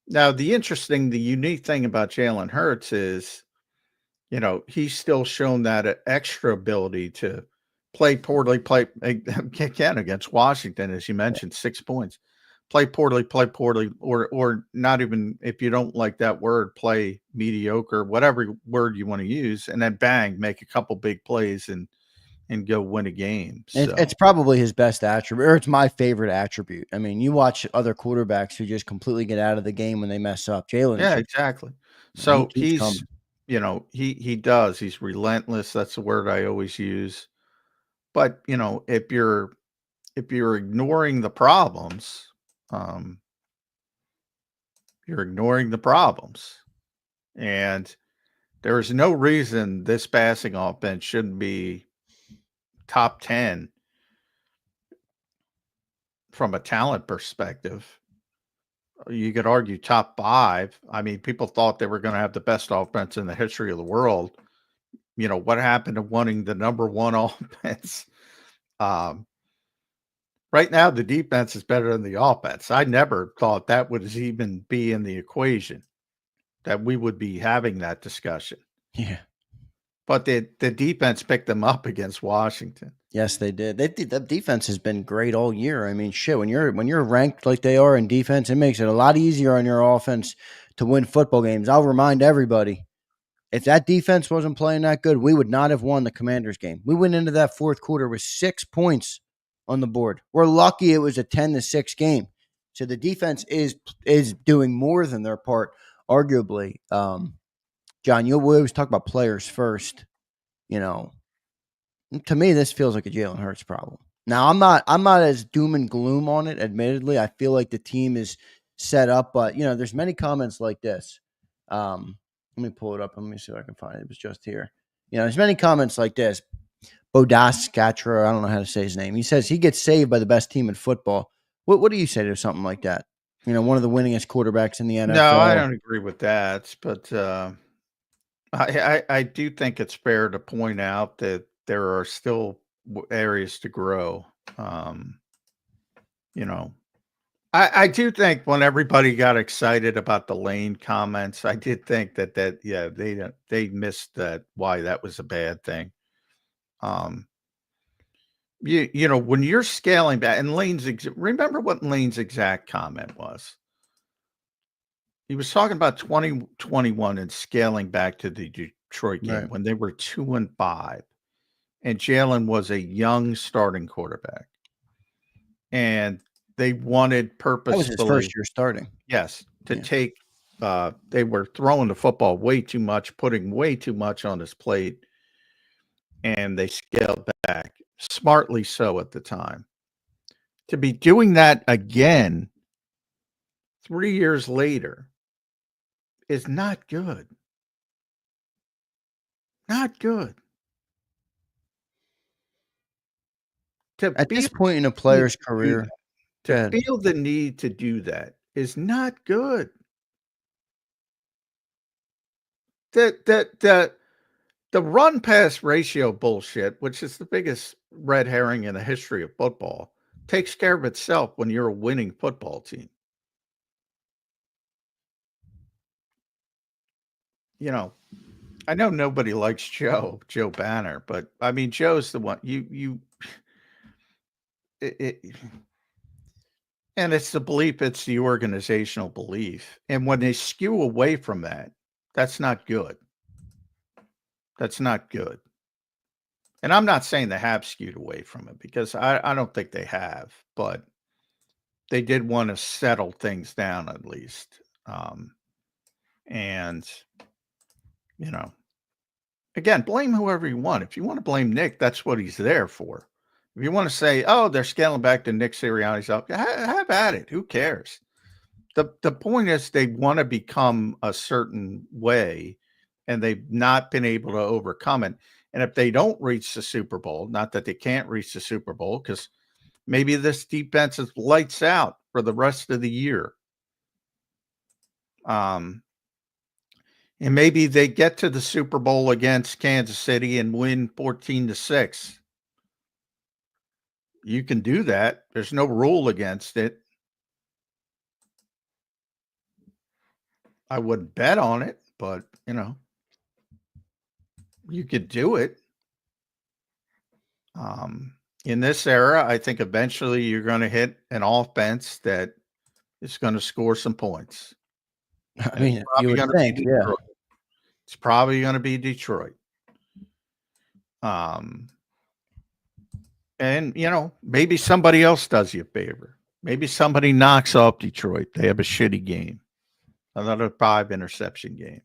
Now, the unique thing about Jalen Hurts is, he's still shown that extra ability to play poorly, play again against Washington, as you mentioned, 6 points. Play poorly, or not even, if you don't like that word, play mediocre, whatever word you want to use, and then bang, make a couple big plays and go win a game. So. It's probably his best attribute, or it's my favorite attribute. I mean, you watch other quarterbacks who just completely get out of the game when they mess up. Jalen, yeah, exactly. So he does. He's relentless. That's the word I always use. But if you're ignoring the problems, you're ignoring the problems, and there is no reason this passing offense shouldn't be top 10 from a talent perspective. You could argue top 5. I mean, people thought they were going to have the best offense in the history of the world. What happened to wanting the number 1 offense? Right now, the defense is better than the offense. I never thought that would even be in the equation, that we would be having that discussion. Yeah. But the defense picked them up against Washington. Yes, they did. The defense has been great all year. I mean, shit, when you're ranked like they are in defense, it makes it a lot easier on your offense to win football games. I'll remind everybody, if that defense wasn't playing that good, we would not have won the Commanders game. We went into that fourth quarter with 6 points on the board. We're lucky it was a 10-6 game. So the defense is doing more than their part, arguably. John, we always talk about players first. To me, this feels like a Jalen Hurts problem. Now, I'm not as doom and gloom on it. Admittedly, I feel like the team is set up, but there's many comments like this. Let me pull it up. Let me see if I can find it. It was just here. There's many comments like this. Bodaskatra, I don't know how to say his name. He says he gets saved by the best team in football. What do you say to something like that? One of the winningest quarterbacks in the NFL. No, I don't agree with that, but I do think it's fair to point out that there are still areas to grow. I do think when everybody got excited about the Lane comments, I did think that they missed that, why that was a bad thing. When you're scaling back, and remember what Lane's exact comment was. He was talking about 2021 and scaling back to the Detroit game, right, when they were 2-5, and Jalen was a young starting quarterback, and they wanted purposefully. That was his first year starting. Yes, take. They were throwing the football way too much, putting way too much on his plate, and they scaled back, smartly so at the time. To be doing that again 3 years later is not good. Not good. At be this point in a player's career, to feel the need to do that is not good. The run pass ratio bullshit, which is the biggest red herring in the history of football, takes care of itself when you're a winning football team. You know, I know nobody likes Joe Banner, but I mean, Joe's the one it, and it's the belief, it's the organizational belief. And when they skew away from that, that's not good. That's not good. And I'm not saying they have skewed away from it because I don't think they have, but they did want to settle things down at least. And, you know, again, blame whoever you want. If you want to blame Nick, that's what he's there for. If you want to say, oh, they're scaling back to Nick Sirianni's up, have at it. Who cares? The point is they want to become a certain way, and they've not been able to overcome it. And if they don't reach the Super Bowl, not that they can't reach the Super Bowl, because maybe this defense is lights out for the rest of the year. And maybe they get to the Super Bowl against Kansas City and win 14-6. You can do that. There's no rule against it. I wouldn't bet on it, but, you know, you could do it. In this era, I think eventually you're going to hit an offense that is going to score some points. I mean, you would think, yeah. It's probably going to be Detroit. And, you know, maybe somebody else does you a favor. Maybe somebody knocks off Detroit. They have a shitty game. Another 5-interception game.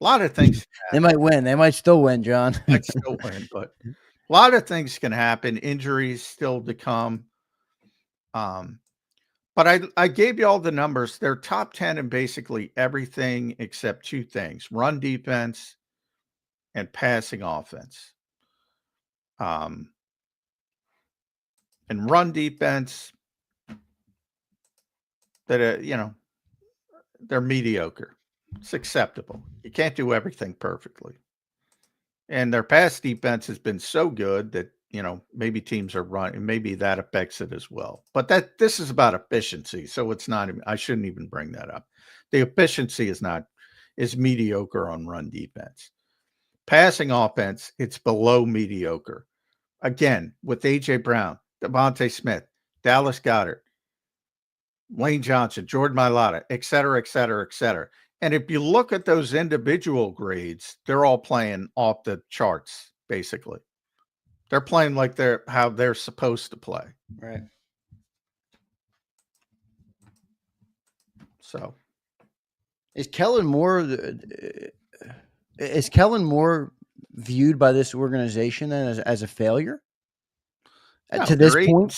A lot of things. They might win. They might still win, John. Might still win, but a lot of things can happen. Injuries still to come. But I gave you all the numbers. They're top 10 in basically everything except two things: run defense and passing offense. And run defense, that you know, they're mediocre. It's acceptable. You can't do everything perfectly. And their pass defense has been so good that, you know, maybe teams are running, maybe that affects it as well. But this is about efficiency. So it's not, I shouldn't even bring that up. The efficiency is mediocre on run defense. Passing offense, it's below mediocre. Again, with A.J. Brown, Devontae Smith, Dallas Goedert, Lane Johnson, Jordan Mailata, et cetera, et cetera, et cetera. And if you look at those individual grades, they're all playing off the charts, basically. They're playing like how they're supposed to play. Right. So is Kellen Moore viewed by this organization then as a failure? No, to this point?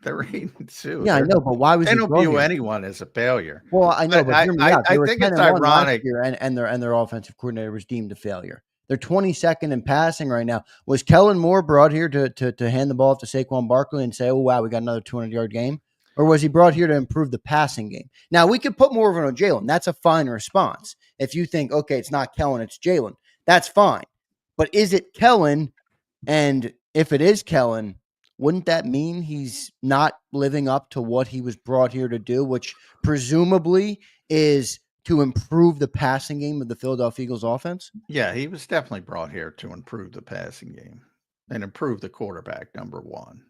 They're 8-2. Yeah, I know, but why was they don't view anyone as a failure? Well, I know, but hear me out. I think it's ironic. And their offensive coordinator was deemed a failure. They're 22nd in passing right now. Was Kellen Moore brought here to hand the ball off to Saquon Barkley and say, oh, wow, we got another 200-yard game? Or was he brought here to improve the passing game? Now, we could put more of it on Jalen. That's a fine response. If you think, okay, it's not Kellen, it's Jalen, that's fine. But is it Kellen? And if it is Kellen, wouldn't that mean he's not living up to what he was brought here to do, which presumably is to improve the passing game of the Philadelphia Eagles offense? Yeah, he was definitely brought here to improve the passing game and improve the quarterback, number one,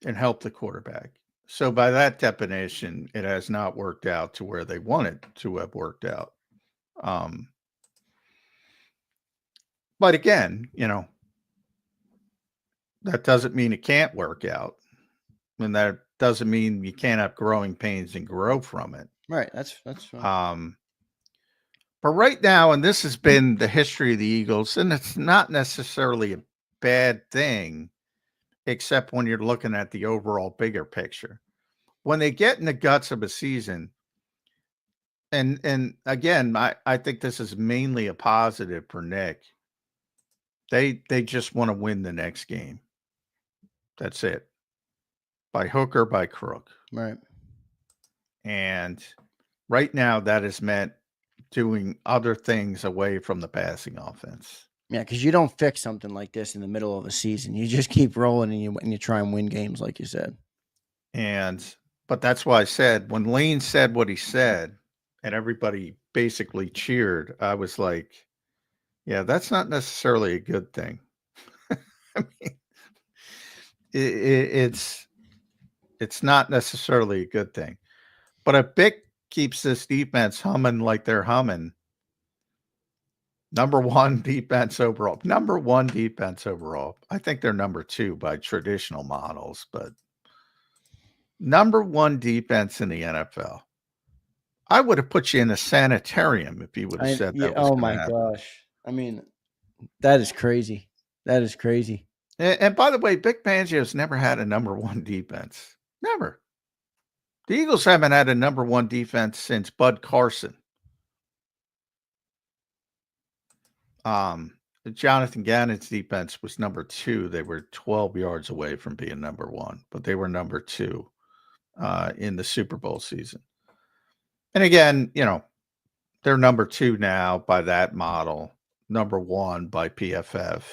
and help the quarterback. So by that definition, it has not worked out to where they wanted to have worked out. But again, you know, that doesn't mean it can't work out. And that doesn't mean you can't have growing pains and grow from it. Right. That's fine. But right now, and this has been the history of the Eagles, and it's not necessarily a bad thing, except when you're looking at the overall bigger picture. When they get in the guts of a season, and again, I think this is mainly a positive for Nick. They just want to win the next game. That's it. By hook or by crook. Right. And right now that has meant doing other things away from the passing offense. Yeah, because you don't fix something like this in the middle of a season. You just keep rolling and you try and win games, like you said. But that's why I said when Lane said what he said and everybody basically cheered, I was like, yeah, that's not necessarily a good thing. I mean, it's not necessarily a good thing. But if Vic keeps this defense humming like they're humming, number one defense overall. I think they're number 2 by traditional models, but number 1 defense in the NFL. I would have put you in a sanitarium if you would have said that was oh going my to happen. gosh. I mean, that is crazy. That is crazy. And by the way, Vic Fangio's never had a number 1 defense. Never. The Eagles haven't had a number 1 defense since Bud Carson. Jonathan Gannon's defense was number 2. They were 12 yards away from being number 1, but they were number 2 in the Super Bowl season. And again, they're number 2 now by that model, number 1 by PFF.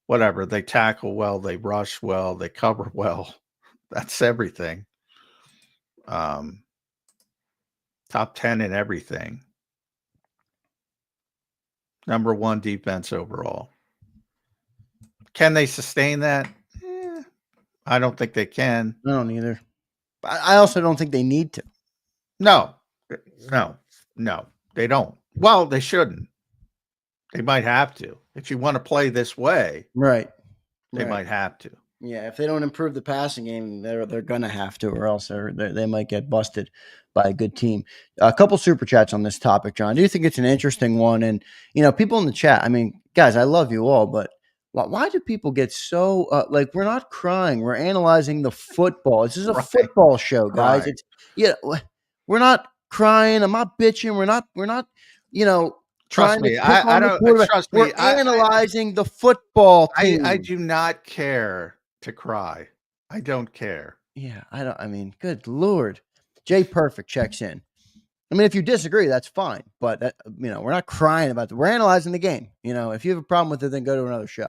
Whatever. They tackle well, they rush well, they cover well. That's everything. Top 10 in everything. Number 1 defense overall. Can they sustain that? I don't think they can. I don't either. I also don't think they need to. No, they don't. Well, they shouldn't. They might have to. If you want to play this way, right? They might have to. Yeah, if they don't improve the passing game, they're gonna have to, or else they might get busted by a good team. A couple super chats on this topic, John. I do think it's an interesting one, and people in the chat. I mean, guys, I love you all, but why do people get so like? We're not crying. We're analyzing the football. This is a football show, guys. Right. It's we're not crying. I'm not bitching. We're not. Trust me, I don't trust me. We're analyzing the football team. I do not care to cry. I don't care. Yeah, I mean, good Lord. Jay Perfect checks in. I mean, if you disagree, that's fine. But we're not crying about it. We're analyzing the game. If you have a problem with it, then go to another show.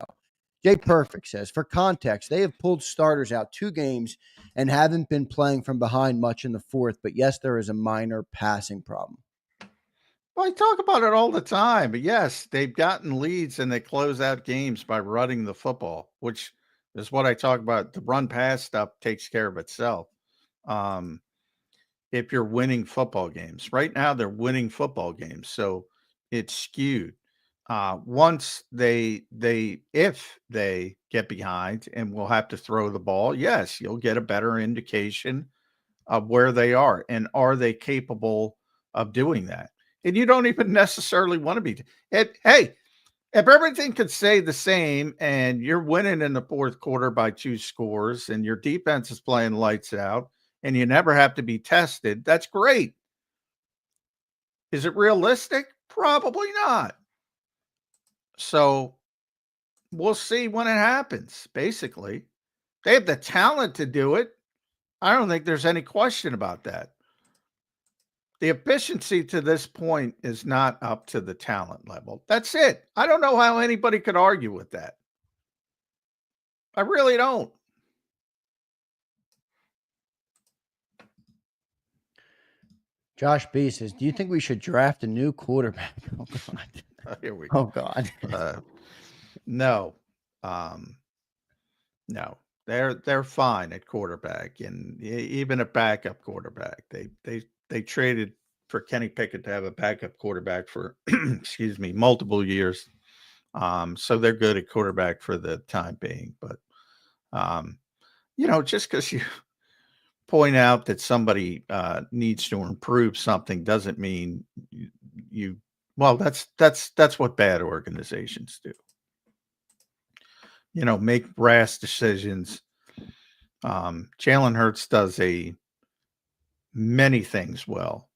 Jay Perfect says, for context, they have pulled starters out 2 games and haven't been playing from behind much in the fourth. But yes, there is a minor passing problem. Well, I talk about it all the time, but yes, they've gotten leads and they close out games by running the football, which is what I talk about. The run pass stuff takes care of itself. If you're winning football games right now, they're winning football games. So it's skewed. Once if they get behind and will have to throw the ball, yes, you'll get a better indication of where they are and are they capable of doing that. And you don't even necessarily want to be. Hey, if everything could stay the same and you're winning in the fourth quarter by 2 scores and your defense is playing lights out and you never have to be tested, that's great. Is it realistic? Probably not. So we'll see when it happens, basically. They have the talent to do it. I don't think there's any question about that. The efficiency to this point is not up to the talent level. That's it. I don't know how anybody could argue with that. I really don't. Josh B says, do you think we should draft a new quarterback? Oh, God. Here we go. Oh, God. No. No. They're fine at quarterback and even a backup quarterback. They traded for Kenny Pickett to have a backup quarterback for, excuse me, multiple years. So they're good at quarterback for the time being. But, just because you point out that somebody needs to improve something doesn't mean that's what bad organizations do. Make rash decisions. Jalen Hurts does many things well.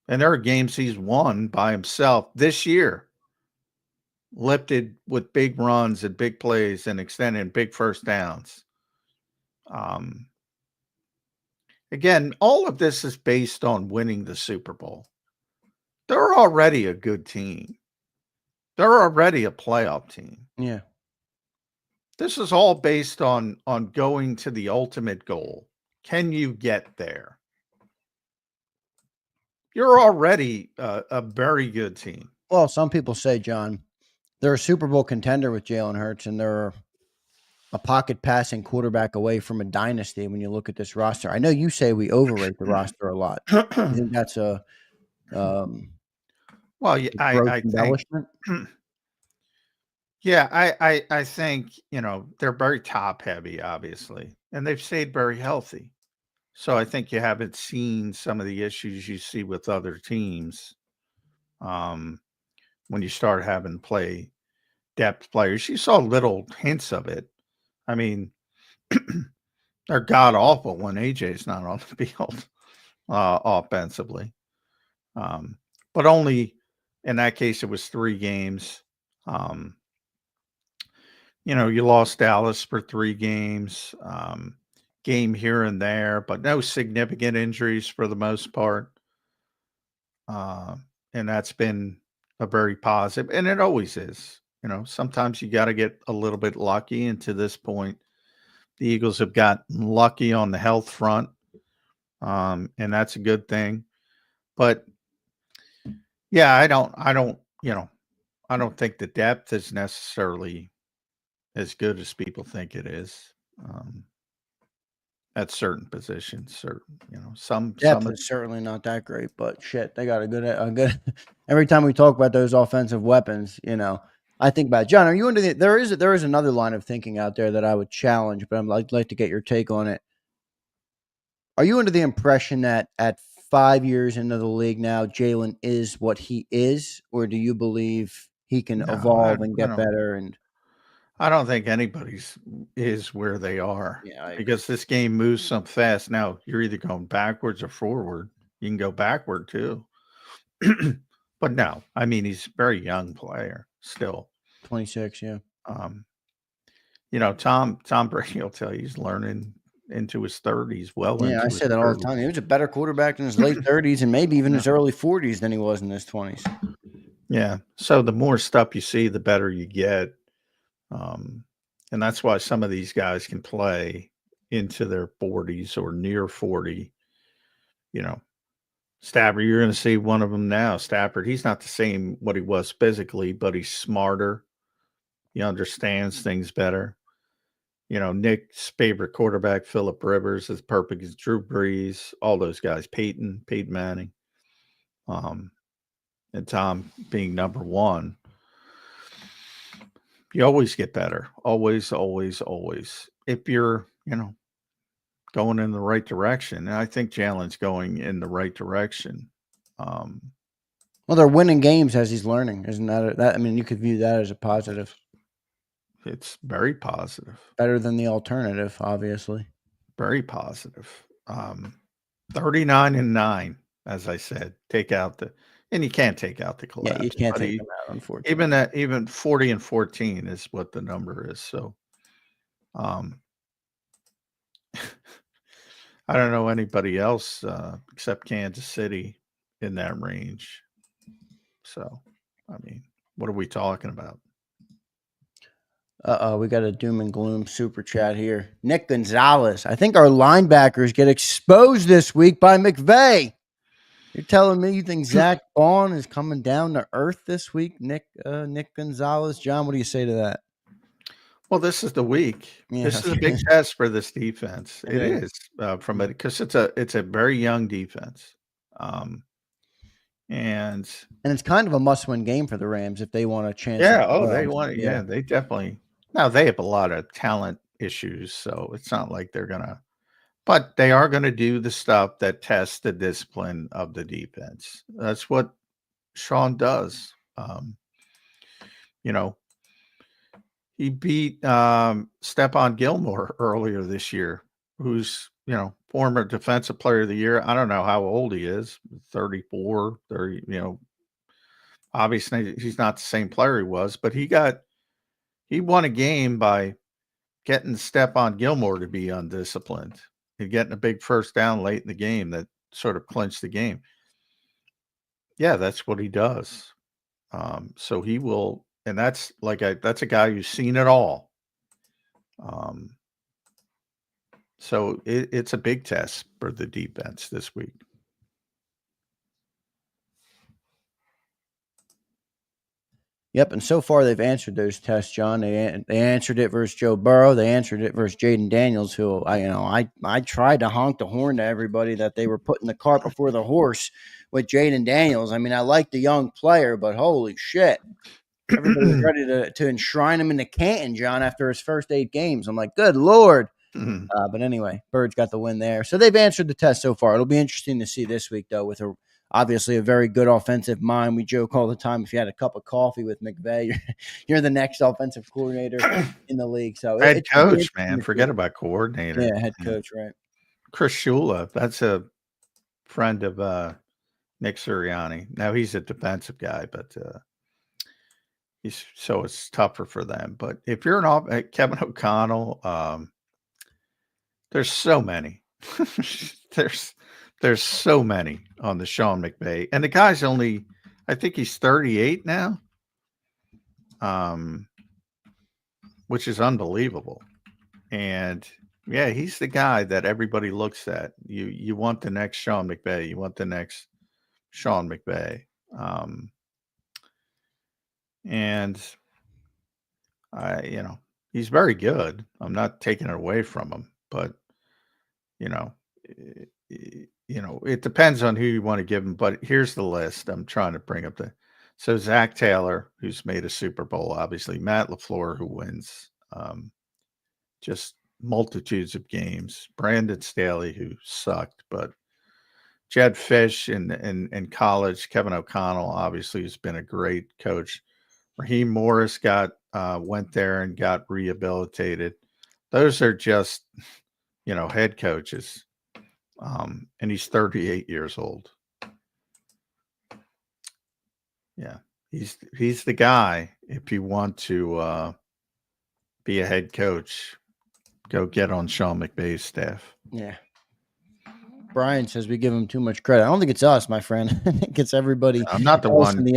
And there are games he's won by himself this year lifted with big runs and big plays and extended big first downs. Again, all of this is based on winning the Super Bowl. They're already a good team. They're already a playoff team. Yeah. This is all based on going to the ultimate goal. Can you get there? You're already a very good team. Well, some people say, John, they're a Super Bowl contender with Jalen Hurts, and they're a pocket passing quarterback away from a dynasty when you look at this roster. I know you say we overrate the roster a lot. You think that's a well, gross I think embellishment? yeah, I think, they're very top heavy, obviously, and they've stayed very healthy. So I think you haven't seen some of the issues you see with other teams when you start having play depth players. You saw little hints of it. I mean, they're god awful when AJ's not on the field offensively. But only in that case, it was 3 games. You lost Dallas for 3 games, game here and there, but no significant injuries for the most part. And that's been a very positive, and it always is. Sometimes you got to get a little bit lucky. And to this point, the Eagles have gotten lucky on the health front, and that's a good thing. But yeah, I don't think the depth is necessarily as good as people think it is. At certain positions, some Depth is certainly not that great, but shit, they got a good. Every time we talk about those offensive weapons, I think about John. Are you into the? There is another line of thinking out there that I would challenge, but I'd like to get your take on it. Are you under the impression that at 5 years into the league now, Jalen is what he is, or do you believe he can No, evolve and get better? And I don't think anybody's is where they are. Yeah, Because this game moves so fast. Now you're either going backwards or forward. You can go backward too. But no, I mean, he's a very young player still. 26, yeah. Tom Brady will tell you he's learning into his 30s. Yeah, I say that all the time. He was a better quarterback in his late 30s and maybe even his early 40s than he was in his 20s. Yeah. So the more stuff you see, the better you get. And that's why some of these guys can play into their 40s or near 40. Stafford, you're going to see one of them now. Stafford, he's not the same what he was physically, but he's smarter. He understands things better. Nick's favorite quarterback, Phillip Rivers, is perfect as Drew Brees, all those guys, Peyton Manning, and Tom being number 1. You always get better. Always, always, always. If you're, going in the right direction. And I think Jalen's going in the right direction. Well, they're winning games as he's learning. Isn't that? I mean, you could view that as a positive. It's very positive. Better than the alternative, obviously. Very positive. 39-9, as I said. And you can't take out the collapse. Yeah, you can't take them out, unfortunately. Even 40-14 is what the number is. So, I don't know anybody else except Kansas City in that range. So, I mean, what are we talking about? We got a doom and gloom super chat here. Nick Gonzalez. I think our linebackers get exposed this week by McVay. You're telling me you think Zack Baun is coming down to earth this week, Nick Gonzalez? John, what do you say to that? Well, this is the week. Yeah. This is a big test for this defense. It is from it because it's a very young defense, and it's kind of a must-win game for the Rams if they want a chance. Yeah. They want it. Yeah, they definitely. Now they have a lot of talent issues, so it's not like they're gonna. But they are going to do the stuff that tests the discipline of the defense. That's what Sean does. He beat Stephon Gilmore earlier this year, who's, former defensive player of the year. I don't know how old he is, 34, 30, Obviously, he's not the same player he was, but he won a game by getting Stephon Gilmore to be undisciplined and getting a big first down late in the game that sort of clinched the game. Yeah, that's what he does. So he will, and that's that's a guy who's seen it all. So it's a big test for the defense this week. Yep, and so far they've answered those tests, John. They answered it versus Joe Burrow. They answered it versus Jaden Daniels, who I tried to honk the horn to everybody that they were putting the cart before the horse with Jaden Daniels. I mean, I like the young player, but holy shit. Everybody was ready to enshrine him in the Canton, John, after his first 8 games. I'm like, good Lord. But anyway, Birds got the win there. So they've answered the test so far. It'll be interesting to see this week, though, with obviously a very good offensive mind. We joke all the time, if you had a cup of coffee with McVay, you're the next offensive coordinator in the league. So head coach, man. Forget about coordinator. Yeah, head coach, right. Chris Shula, that's a friend of Nick Sirianni. Now he's a defensive guy, but so it's tougher for them. But if you're Kevin O'Connell, there's so many. There's so many on the Sean McVay. And the guy's only, I think he's 38 now. Which is unbelievable. And yeah, he's the guy that everybody looks at. You want the next Sean McVay. You want the next Sean McVay. And he's very good. I'm not taking it away from him, but it depends on who you want to give him. But here's the list. I'm trying to bring up so Zach Taylor, who's made a Super Bowl, obviously Matt LaFleur, who wins just multitudes of games, Brandon Staley, who sucked, but Jed Fish in college, Kevin O'Connell, obviously, has been a great coach. Raheem Morris went there and got rehabilitated. Those are just, head coaches. And he's 38 years old. Yeah. He's the guy. If you want to be a head coach, go get on Sean McVay's staff. Yeah. Brian says we give him too much credit. I don't think it's us, my friend. I think it's everybody. I'm not the one.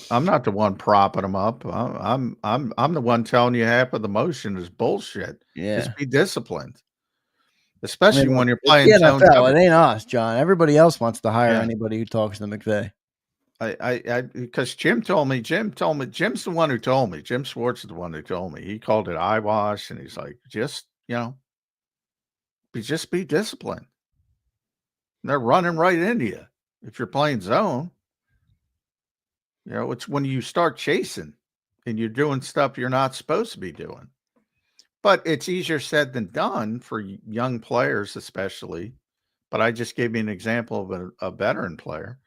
I'm not the one propping him up. I'm the one telling you half of the motion is bullshit. Yeah. Just be disciplined. Especially when you're playing zone NFL. It ain't us, John. Everybody else wants to hire anybody who talks to McVay. Because Jim's the one who told me. Jim Schwartz is the one who told me. He called it eyewash, and he's like, just be disciplined. And they're running right into you if you're playing zone. It's when you start chasing and you're doing stuff you're not supposed to be doing. But it's easier said than done for young players, especially. But I just gave you an example of a veteran player.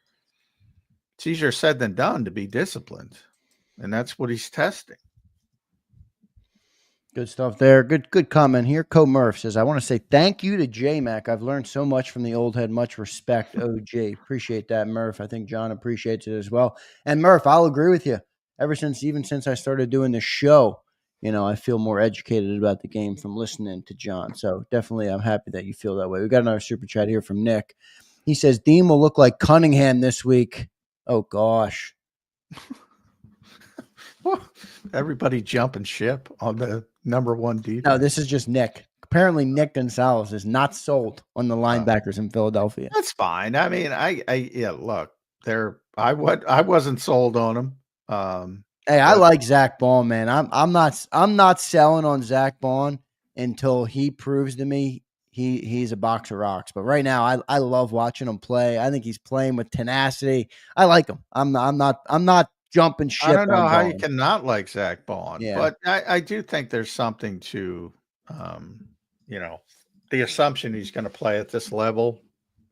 It's easier said than done to be disciplined. And that's what he's testing. Good stuff there. Good comment here. Co Murph says, I want to say thank you to J-Mac. I've learned so much from the old head. Much respect, OG. Appreciate that, Murph. I think John appreciates it as well. And Murph, I'll agree with you. Even since I started doing the show, I feel more educated about the game from listening to John. So definitely I'm happy that you feel that way. We got another super chat here from Nick. He says, Dean will look like Cunningham this week. Oh, gosh. Everybody jumping ship on the number one defense. No, this is just Nick. Apparently, Nick Gonzalez is not sold on the linebackers in Philadelphia. That's fine. I mean, look, I wasn't sold on him. Hey, I like Zack Baun, man. I'm not selling on Zack Baun until he proves to me he's a box of rocks. But right now, I love watching him play. I think he's playing with tenacity. I like him. I'm not jumping ship. I don't know how you cannot like Zack Baun, yeah. But I do think there's something to, the assumption he's going to play at this level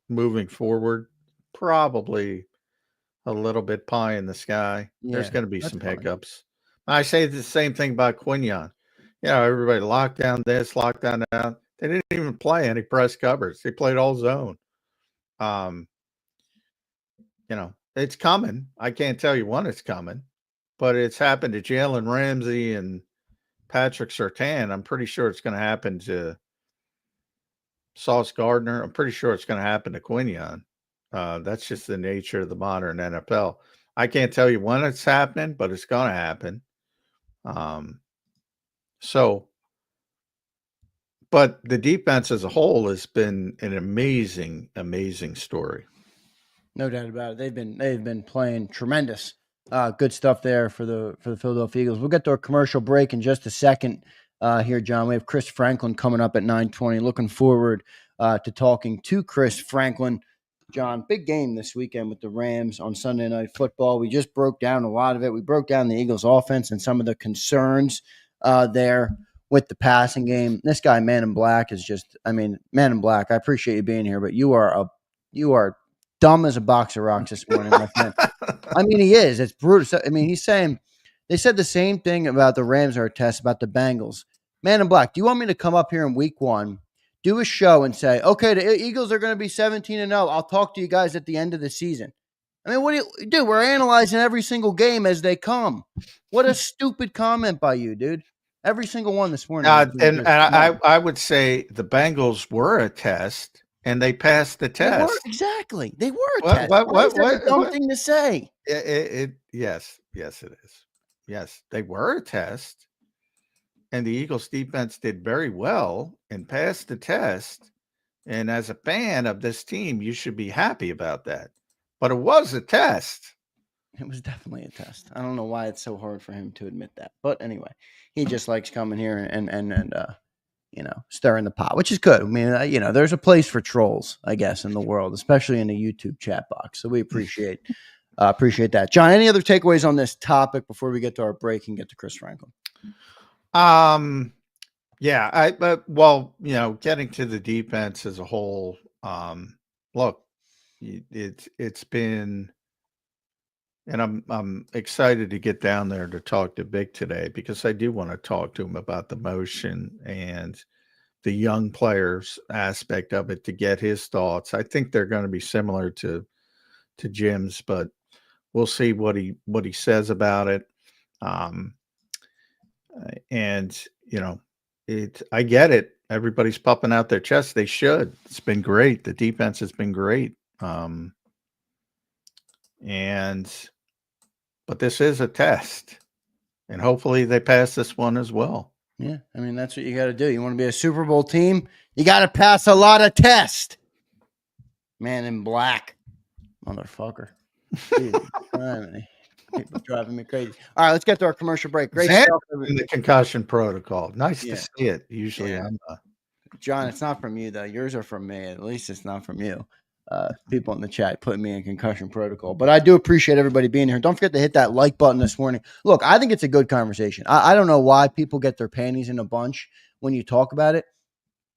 moving forward. Probably a little bit pie in the sky. Yeah, there's going to be some hiccups. I say the same thing about Quinyon. Everybody locked down this, locked down that. They didn't even play any press covers. They played all zone. It's coming. I can't tell you when it's coming, but it's happened to Jalen Ramsey and Patrick Surtain. I'm pretty sure it's going to happen to Sauce Gardner. I'm pretty sure it's going to happen to Quinion. That's just the nature of the modern NFL. I can't tell you when it's happening, but it's going to happen. But the defense as a whole has been an amazing, amazing story. No doubt about it. They've been playing tremendous. Good stuff there for the Philadelphia Eagles. We'll get to a commercial break in just a second here, John. We have Chris Franklin coming up at 9:20. Looking forward to talking to Chris Franklin. John, big game this weekend with the Rams on Sunday Night Football. We just broke down a lot of it. We broke down the Eagles' offense and some of the concerns there with the passing game. This guy, Man in Black, is just, Man in Black, I appreciate you being here, but you are dumb as a box of rocks this morning, my friend. He is. It's brutal. He's saying, they said the same thing about the Rams are a test about the Bengals. Man in Black, do you want me to come up here in week 1, do a show and say, okay, the Eagles are going to be 17-0. I'll talk to you guys at the end of the season. What do you do? We're analyzing every single game as they come. What a stupid comment by you, dude. Every single one this morning. I would say the Bengals were a test, and they passed the test. Exactly. They were a test. What a dumb thing to say. Yes, it is. Yes, they were a test. And the Eagles defense did very well and passed the test. And as a fan of this team, you should be happy about that. But it was a test. It was definitely a test. I don't know why it's so hard for him to admit that. But anyway, he just likes coming here and stirring the pot, which is good. There's a place for trolls, I guess, in the world, especially in the YouTube chat box. So we appreciate that. John, any other takeaways on this topic before we get to our break and get to Chris Franklin? Getting to the defense as a whole, look, it's been, and I'm excited to get down there to talk to Vic today, because I do want to talk to him about the motion and the young players aspect of it to get his thoughts. I think they're going to be similar to Jim's, but we'll see what he says about it. I get it. Everybody's puffing out their chest. They should. It's been great. The defense has been great. But this is a test, and hopefully they pass this one as well. Yeah. That's what you got to do. You want to be a Super Bowl team, you got to pass a lot of tests. Man in Black, motherfucker. Dude, people driving me crazy. All right, let's get to our commercial break. Great stuff in the concussion protocol. Nice to see it. Usually, John, it's not from you though. Yours are from me. At least it's not from you. People in the chat putting me in concussion protocol. But I do appreciate everybody being here. Don't forget to hit that like button this morning. Look, I think it's a good conversation. I don't know why people get their panties in a bunch when you talk about it.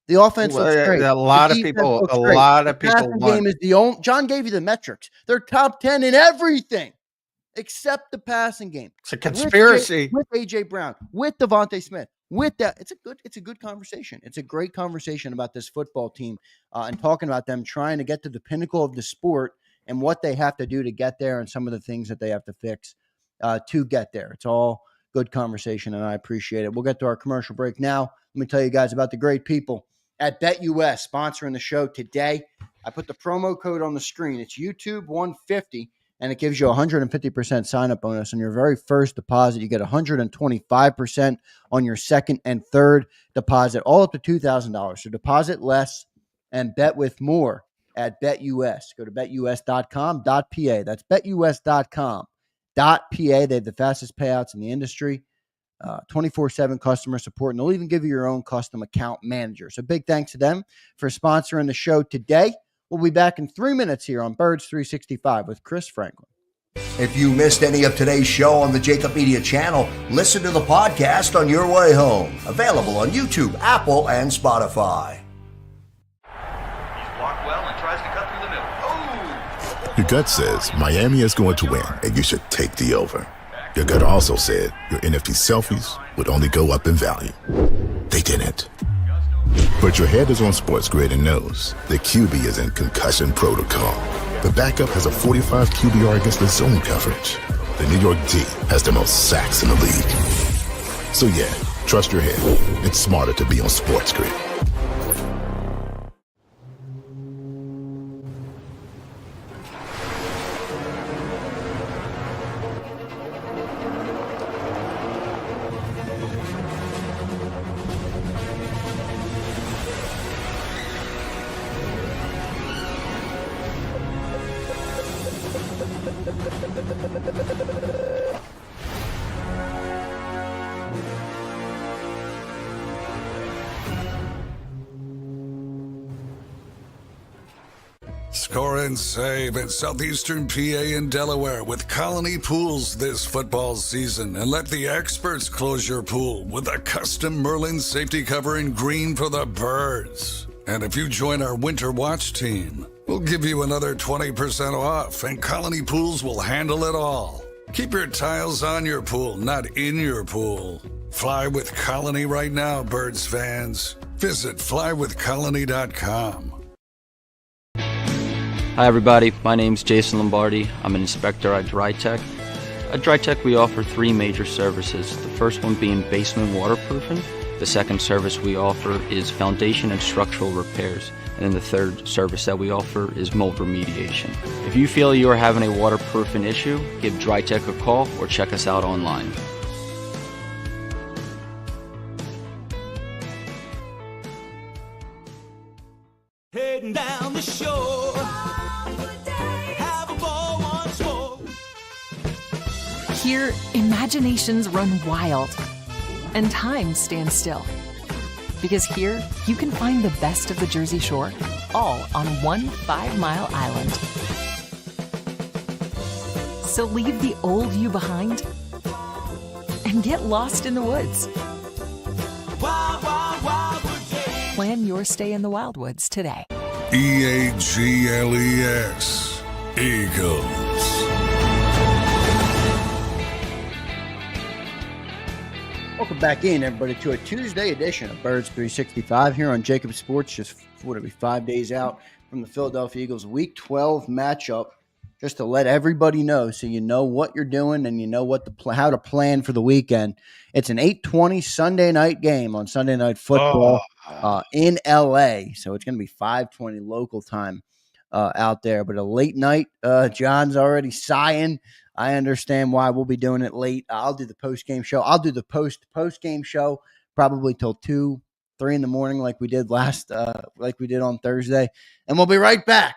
The offense looks great. A lot of people want. Game is the only. John gave you the metrics. They're top 10 in everything except the passing game. It's a conspiracy with AJ Brown, with Devontae Smith, with that. It's a good conversation. It's a great conversation about this football team and talking about them trying to get to the pinnacle of the sport and what they have to do to get there and some of the things that they have to fix to get there. It's all good conversation, and I appreciate it. We'll get to our commercial break now. Let me tell you guys about the great people at BetUS sponsoring the show today. I put the promo code on the screen. It's YouTube 150. And it gives you a 150% sign-up bonus on your very first deposit. You get 125% on your second and third deposit, all up to $2,000. So deposit less and bet with more at BetUS. Go to betus.com.pa. That's betus.com.pa. They have the fastest payouts in the industry, 24/7 customer support, and they'll even give you your own custom account manager. So big thanks to them for sponsoring the show today. We'll be back in 3 minutes here on Birds 365 with Chris Franklin. If you missed any of today's show on the JAKIB Media channel, listen to the podcast on your way home. Available on YouTube, Apple, and Spotify. He's blocked well and tries to cut through the middle. Oh! Your gut says Miami is going to win, and you should take the over. Your gut also said your NFT selfies would only go up in value. They didn't. But your head is on Sports Grid and knows the QB is in concussion protocol. The backup has a 45 QBR against the zone coverage. The New York D has the most sacks in the league. So yeah, trust your head. It's smarter to be on Sports Grid. Score and save in Southeastern PA and Delaware with Colony Pools this football season, and let the experts close your pool with a custom Merlin safety cover in green for the birds. And if you join our Winter Watch team, we'll give you another 20% off, and Colony Pools will handle it all. Keep your tiles on your pool, not in your pool. Fly with Colony right now, Birds fans. Visit flywithcolony.com. Hi everybody, my name's Jason Lombardi. I'm an inspector at DryTech. At DryTech we offer three major services, the first one being basement waterproofing. The second service we offer is foundation and structural repairs. And then the third service that we offer is mold remediation. If you feel you are having a waterproofing issue, give DryTech a call or check us out online. Heading down the shore, have a ball once more. Here, imaginations run wild and time stands still. Because here, you can find the best of the Jersey Shore, all on one 5-mile island. So leave the old you behind and get lost in the woods. Wild, wild, wildwood day. Plan your stay in the Wildwoods today. EAGLES, Eagles. Welcome back in, everybody, to a Tuesday edition of Birds 365 here on JAKIB Sports. Just 5 days out from the Philadelphia Eagles Week 12 matchup. Just to let everybody know, so you know what you're doing and you know what how to plan for the weekend. It's an 8:20 Sunday night game on Sunday Night Football in LA. So it's going to be 5:20 local time out there. But a late night, John's already sighing. I understand why we'll be doing it late. I'll do the post-game show. I'll do the post-game show probably till 2, 3 in the morning like we did on Thursday. And we'll be right back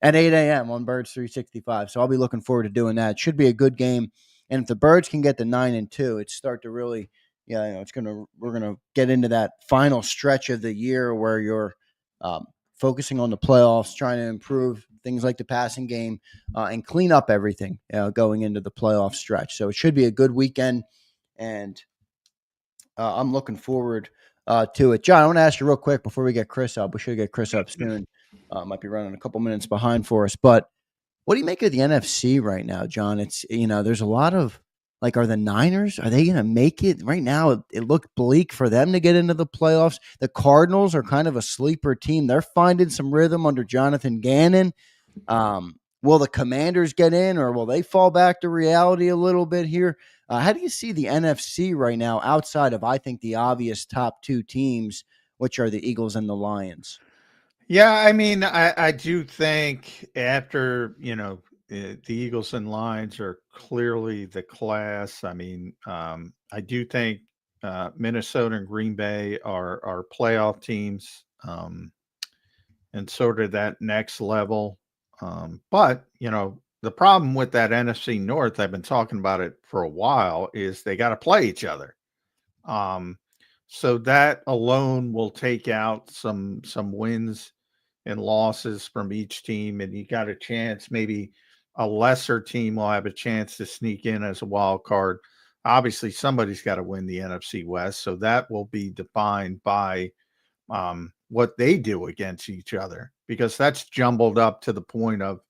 at 8 a.m. on Birds 365. So I'll be looking forward to doing that. It should be a good game. And if the Birds can get to 9-2, it start to really, we're gonna get into that final stretch of the year where you're focusing on the playoffs, trying to improve things like the passing game and clean up everything going into the playoff stretch. So it should be a good weekend, and I'm looking forward to it. John, I want to ask you real quick before we get Chris up. We should get Chris up soon. Might be running a couple minutes behind for us, but what do you make of the NFC right now, John? It's, there's a lot of, are the Niners, are they going to make it? Right now, it looked bleak for them to get into the playoffs. The Cardinals are kind of a sleeper team. They're finding some rhythm under Jonathan Gannon. Will the Commanders get in, or will they fall back to reality a little bit here? How do you see the NFC right now outside of, I think, the obvious top two teams, which are the Eagles and the Lions? Yeah, I mean, I do think after, the Eagles and Lions are clearly the class. I mean, I do think Minnesota and Green Bay are playoff teams and sort of that next level. But, the problem with that NFC North, I've been talking about it for a while, is they got to play each other. So that alone will take out some wins and losses from each team. And you got a chance, maybe a lesser team will have a chance to sneak in as a wild card. Obviously, somebody's got to win the NFC West. So that will be defined by what they do against each other, because that's jumbled up to the point of,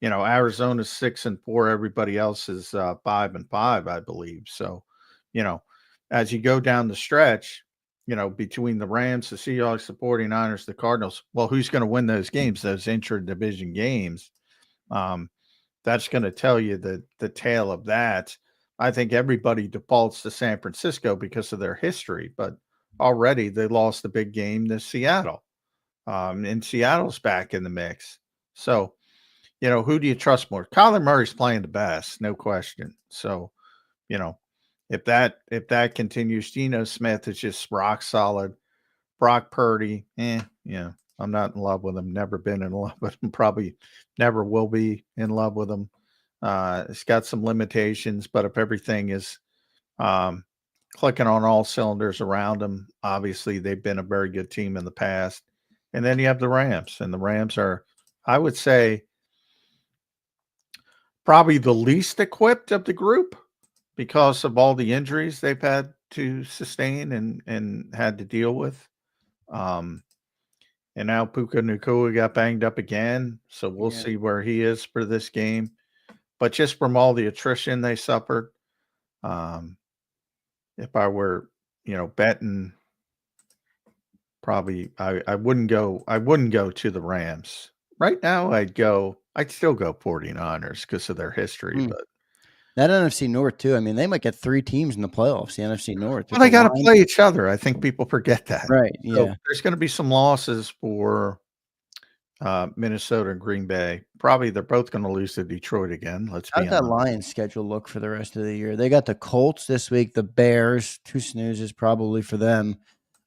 Arizona's 6-4, everybody else is 5-5, I believe. So, as you go down the stretch, between the Rams, the Seahawks, the 49ers, the Cardinals, well, who's going to win those games, those intra-division games? That's going to tell you the tale of that. I think everybody defaults to San Francisco because of their history, but already they lost a big game to Seattle. And Seattle's back in the mix. So, who do you trust more? Kyler Murray's playing the best, no question. So, if that continues, Geno Smith is just rock solid. Brock Purdy, I'm not in love with him. Never been in love with him. Probably never will be in love with him. It's got some limitations, but if everything is clicking on all cylinders around him, obviously they've been a very good team in the past. And then you have the Rams, and the Rams are, I would say, probably the least equipped of the group because of all the injuries they've had to sustain and had to deal with. And now Puka Nacua got banged up again, so we'll see where he is for this game. But just from all the attrition they suffered, if I were, betting, probably I wouldn't go to the Rams. Right now I'd still go 49ers because of their history, but that NFC North too. I mean, they might get 3 teams in the playoffs, the NFC North. Well, they got to play each other. I think people forget that. Right. So Yeah. there's going to be some losses for Minnesota and Green Bay. Probably they're both going to lose to Detroit again. Let's be How's that honest. Lions schedule look for the rest of the year? They got the Colts this week, the Bears, 2 snoozes probably for them.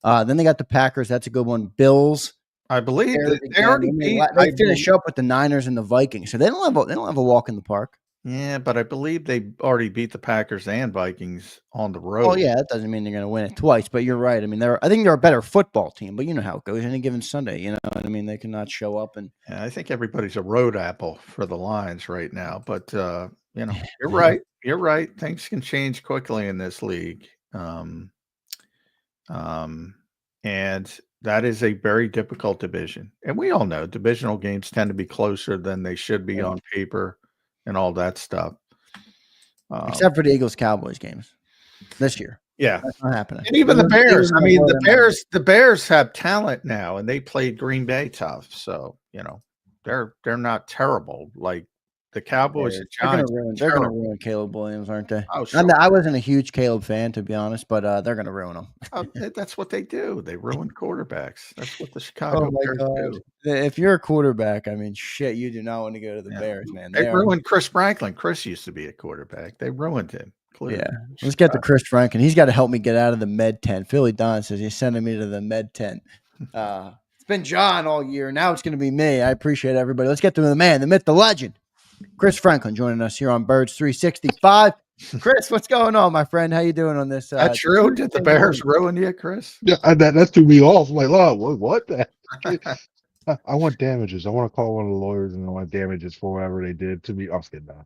Then they got the Packers. That's a good one. Bills. I believe Bears they already beat. They finish up with the Niners and the Vikings, so they don't have a walk in the park. Yeah, but I believe they already beat the Packers and Vikings on the road. Well, yeah, that doesn't mean they're going to win it twice, but you're right. I mean, I think they're a better football team, but you know how it goes any given Sunday. You know what I mean? They cannot show up and. Yeah, I think everybody's a road apple for the Lions right now, but you're right. You're right. Things can change quickly in this league, and that is a very difficult division. And we all know divisional games tend to be closer than they should be on paper. And all that stuff. Except for the Eagles-Cowboys games this year. Yeah. That's not happening. And even the Bears. I mean, the Bears have talent now, and they played Green Bay tough. So, they're not terrible. Like the Cowboys and Giants. They're going to ruin Caleb Williams, aren't they? Oh, sure. I wasn't a huge Caleb fan, to be honest, but they're going to ruin him. That's what they do. They ruin quarterbacks. That's what the Chicago Bears do. If you're a quarterback, I mean, shit, you do not want to go to the Bears, man. They ruined Chris Franklin. Chris used to be a quarterback. They ruined him. Clearly. Yeah. Let's get to Chris Franklin. He's got to help me get out of the med tent. Philly Don says he's sending me to the med tent. It's been John all year. Now it's going to be me. I appreciate everybody. Let's get to the man, the myth, the legend. Chris Franklin joining us here on Birds 365. Chris, what's going on, my friend? How you doing on this? That's true. Did the Bears ruin you, Chris? Yeah, that threw me off. I'm like, oh, what? I want damages. I want to call one of the lawyers and I want damages for whatever they did to me. I'm just kidding now.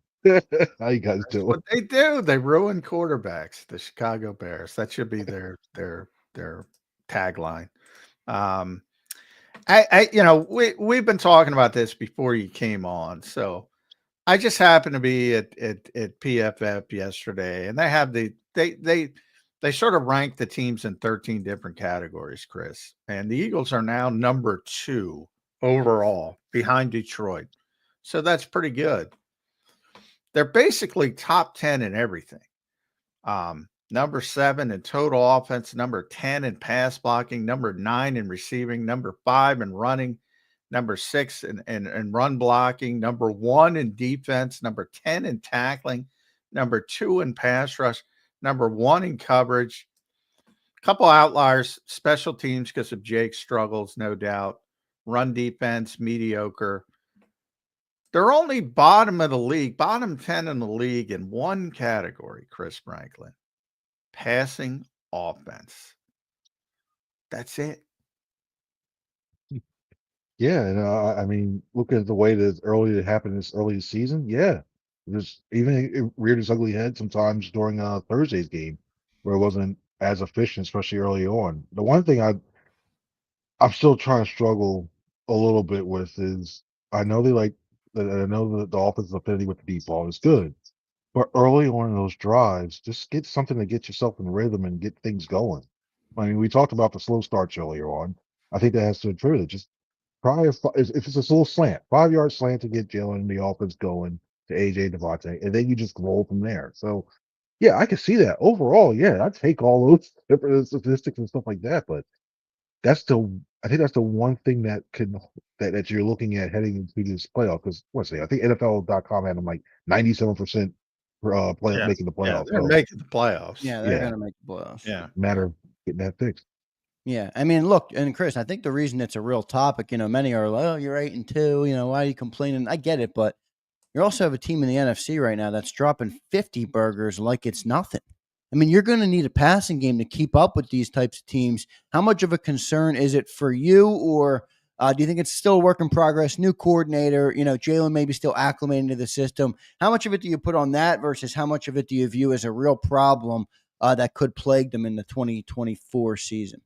How you guys doing? What they do? They ruin quarterbacks. The Chicago Bears. That should be their tagline. We've been talking about this before you came on, so. I just happened to be at PFF yesterday, and they have they sort of rank the teams in 13 different categories, Chris. And the Eagles are now number 2 overall behind Detroit. So that's pretty good. They're basically top 10 in everything. Number 7 in total offense, number 10 in pass blocking, number 9 in receiving, number 5 in running, number 6 in run blocking, number 1 in defense, number 10 in tackling, number 2 in pass rush, number 1 in coverage. A couple outliers, special teams because of Jake's struggles, no doubt. Run defense, mediocre. They're only bottom of the league, bottom 10 in the league in one category, Chris Franklin. Passing offense. That's it. Yeah, and I mean, look at the way that early it happened this early season. Yeah, just even it reared its ugly head sometimes during Thursday's game, where it wasn't as efficient, especially early on. The one thing I'm still trying to struggle a little bit with is I know that the offensive affinity with the deep ball is good, but early on in those drives, just get something to get yourself in rhythm and get things going. I mean, we talked about the slow starts earlier on. I think that has to attribute it. Just try if it's a little slant, 5-yard slant to get Jalen the offense going to AJ Devontae, and then you just roll from there. So yeah, I can see that. Overall, yeah, I'd take all those different statistics and stuff like that, but I think that's the one thing that that you're looking at heading into this playoff. Because let's say I think NFL.com had them like 97% for Yeah, making the playoffs. they're So making the playoffs. Yeah, they're yeah, going to make the playoffs. Yeah. matter of getting that fixed. Yeah, I mean, look, and Chris, I think the reason it's a real topic, many are like, "Oh, you're 8-2. Why are you complaining?" I get it, but you also have a team in the NFC right now that's dropping 50 burgers like it's nothing. I mean, you're going to need a passing game to keep up with these types of teams. How much of a concern is it for you, or do you think it's still a work in progress? New coordinator, Jalen maybe still acclimating to the system. How much of it do you put on that versus how much of it do you view as a real problem that could plague them in the 2024 season?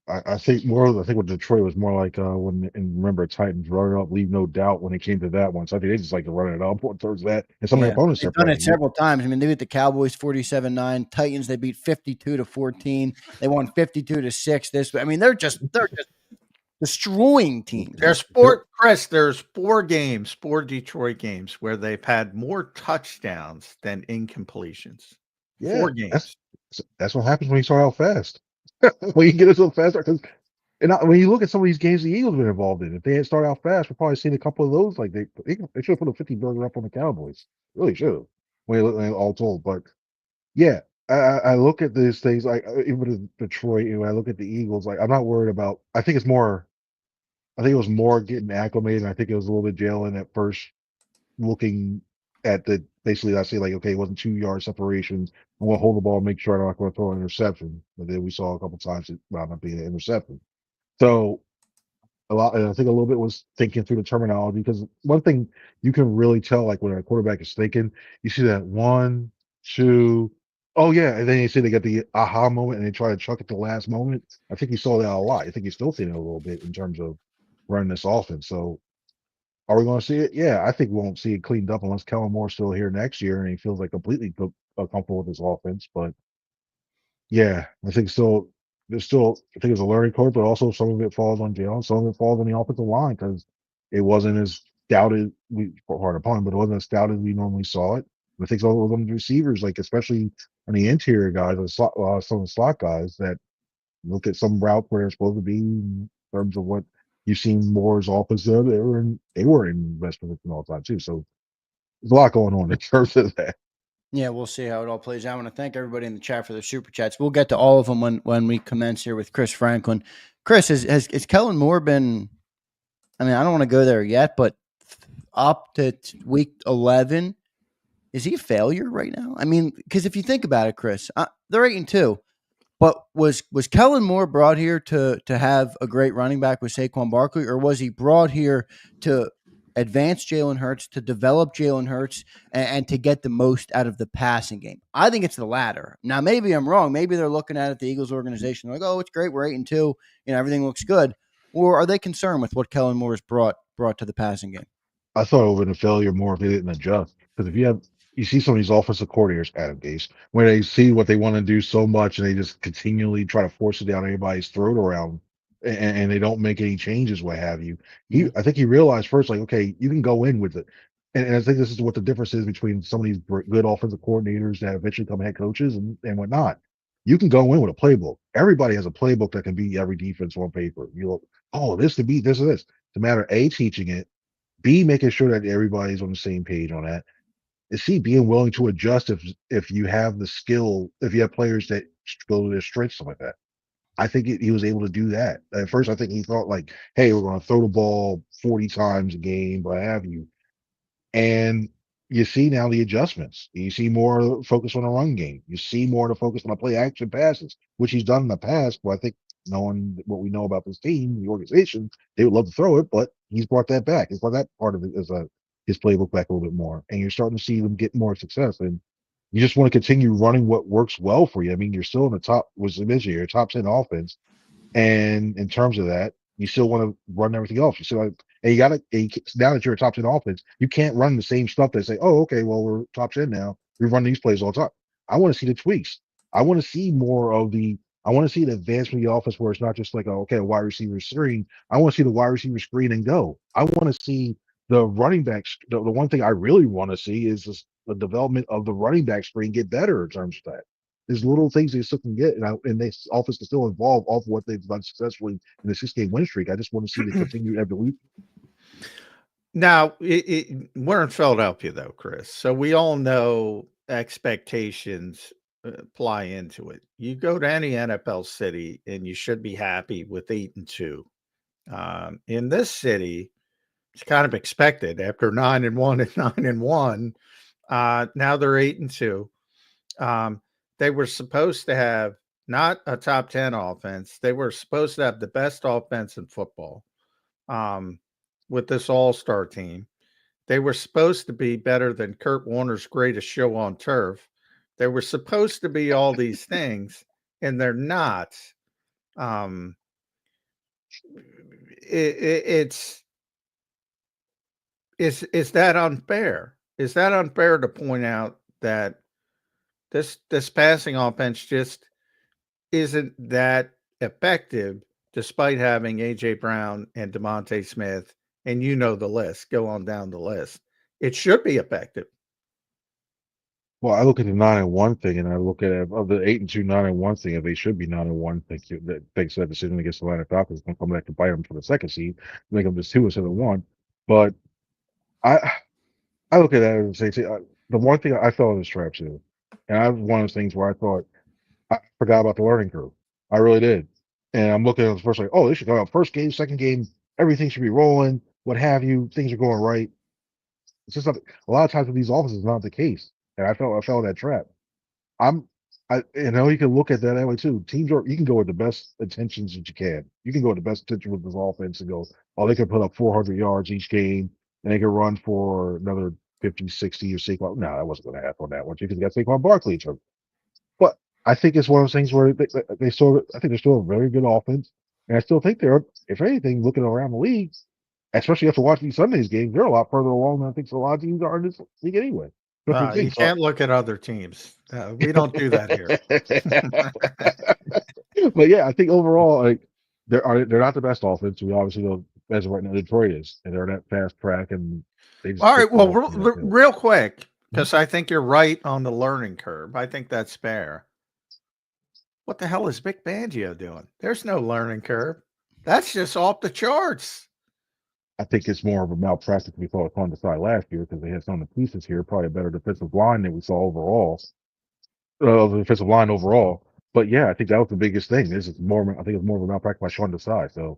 I think with Detroit was more like and remember Titans run it up, leave no doubt when it came to that one. So I think they just like to run it up towards that. And some of the opponents they've are done playing. it several times. I mean, they beat the Cowboys 47-9. Titans, they beat 52-14. They won 52-6. They're just destroying teams. There's 4 games, 4 Detroit games where they've had more touchdowns than incompletions. Yeah, 4 games. That's what happens when you start out fast. When you get it so fast, because when you look at some of these games the Eagles have been involved in, if they had started out fast, we've probably seen a couple of those. Like they should have put a 50 burger up on the Cowboys. Really should have. When all told, but yeah, I look at these things like even with Detroit. I look at the Eagles. Like I'm not worried about. I think it was more getting acclimated. I think it was a little bit Jalen at first, looking at basically I say like, okay, it wasn't 2-yard separations. I'm gonna hold the ball, make sure I'm not gonna throw an interception. But then we saw a couple times it wound up being an interception. So I think a little bit was thinking through the terminology, because one thing you can really tell, like when a quarterback is thinking, you see that 1, 2, oh yeah, and then you see they got the aha moment and they try to chuck it the last moment. I think you saw that a lot. I think you're still seeing it a little bit in terms of running this offense. So are we going to see it? Yeah, I think we won't see it cleaned up unless Kellen Moore's still here next year and he feels like completely comfortable with his offense. But yeah, I think I think it's a learning curve, but also some of it falls on Jalen, some of it falls on the offensive line because it wasn't as scouted. Hard upon, but it wasn't as scouted as we normally saw it. And I think some of the receivers, like especially on the interior guys, some of the slot guys that look at some routes where they're supposed to be in terms of what you've seen Moore's offense. They were in best position all the time too. So there's a lot going on in terms of that. Yeah, we'll see how it all plays out. I want to thank everybody in the chat for their super chats. We'll get to all of them when we commence here with Chris Franklin. Chris, has Kellen Moore been? I don't want to go there yet, but up to week 11, is he a failure right now? Because if you think about it, Chris, they're 8-2. But was Kellen Moore brought here to have a great running back with Saquon Barkley, or was he brought here to advance Jalen Hurts, to develop Jalen Hurts, and to get the most out of the passing game? I think it's the latter. Now, maybe I'm wrong. Maybe they're looking at it, the Eagles organization, like, oh, it's great, we're 8-2, everything looks good. Or are they concerned with what Kellen Moore has brought to the passing game? I thought it would have been a failure more if they didn't adjust. Because if you see some of these offensive coordinators, Adam Gase, when they see what they want to do so much and they just continually try to force it down everybody's throat around, and they don't make any changes, what have you. I think he realized first, like, okay, you can go in with it. And I think this is what the difference is between some of these good offensive coordinators that eventually become head coaches and whatnot. You can go in with a playbook. Everybody has a playbook that can beat every defense on paper. You look, oh, this could beat this or this. It's a matter of A, teaching it, B, making sure that everybody's on the same page on that, and C, being willing to adjust if you have the skill, if you have players that go to their strengths, something like that. I think he was able to do that. At first, I think he thought like, hey, we're going to throw the ball 40 times a game, what have you. And you see now the adjustments. You see more focus on the run game. You see more to focus on the play action passes, which he's done in the past. But I think knowing what we know about this team, the organization, they would love to throw it, but he's brought that back. He's brought that part of it as his playbook back a little bit more. And you're starting to see them get more success. And you just want to continue running what works well for you. You're still in the top, was mentioned here, top 10 offense. And in terms of that, you still want to run everything else. You still, and you got to, now that you're a top 10 offense, you can't run the same stuff that say, oh, okay, well, we're top 10 now. We run these plays all the time. I want to see the tweaks. I want to see more of the I want to see the advancement of the offense where it's not just like, a wide receiver screen. I want to see the wide receiver screen and go. I want to see the running backs. The one thing I really want to see is the development of the running back screen get better in terms of that. There's little things they still can get, and this offense can still evolve off what they've done successfully in the 6-game win streak. I just want to see the continued evolution. Now, we're in Philadelphia, though, Chris. So we all know expectations apply into it. You go to any NFL city, and you should be happy with 8-2. In this city, it's kind of expected after 9-1 and 9-1. Now they're 8-2. They were supposed to have not a top 10 offense. They were supposed to have the best offense in football with this all-star team. They were supposed to be better than Kurt Warner's greatest show on turf. They were supposed to be all these things, and they're not. Is that unfair? Is that unfair to point out that this passing offense just isn't that effective, despite having A.J. Brown and DeMonte Smith, and you know the list. Go on down the list. It should be effective. Well, I look at the 9-1 thing, and I look at of the 8-2, 9-1 thing, if they should be 9-1, thanks to that decision against the Atlanta Falcons, going to come back to bite them for the second seed, make them just 2 instead of 1. But I look at that and say, the one thing I fell in this trap too, and I was one of those things where I thought I forgot about the learning curve. I really did. And I'm looking at the first, like, oh, they should go out first game, second game, everything should be rolling, what have you, things are going right. It's just not, a lot of times with these offenses, it's not the case. And I fell in that trap. You can look at that way too. Teams you can go with the best intentions that you can. You can go with the best intention with this offense and go, oh, they can put up 400 yards each game, and they can run for another 50, 60 or Saquon. No, that wasn't going to happen on that one because you got Saquon Barkley. But I think it's one of those things where I think they're still a very good offense, and I still think they're, if anything, looking around the league, especially after watching Sunday's game, they're a lot further along than I think a lot of teams are in this league anyway. You can't look at other teams. We don't do that here. But yeah, I think overall, like they're not the best offense. We obviously know as of right now Detroit is, and they're that fast track. And they just all right. Well, real quick, because I think you're right on the learning curve. I think that's fair. What the hell is Vic Fangio doing? There's no learning curve. That's just off the charts. I think it's more of a malpractice we saw on the side last year because they had some of the pieces here, probably a better defensive line than we saw overall. The defensive line overall. But yeah, I think that was the biggest thing. I think it's more of a malpractice by Sean Desai. So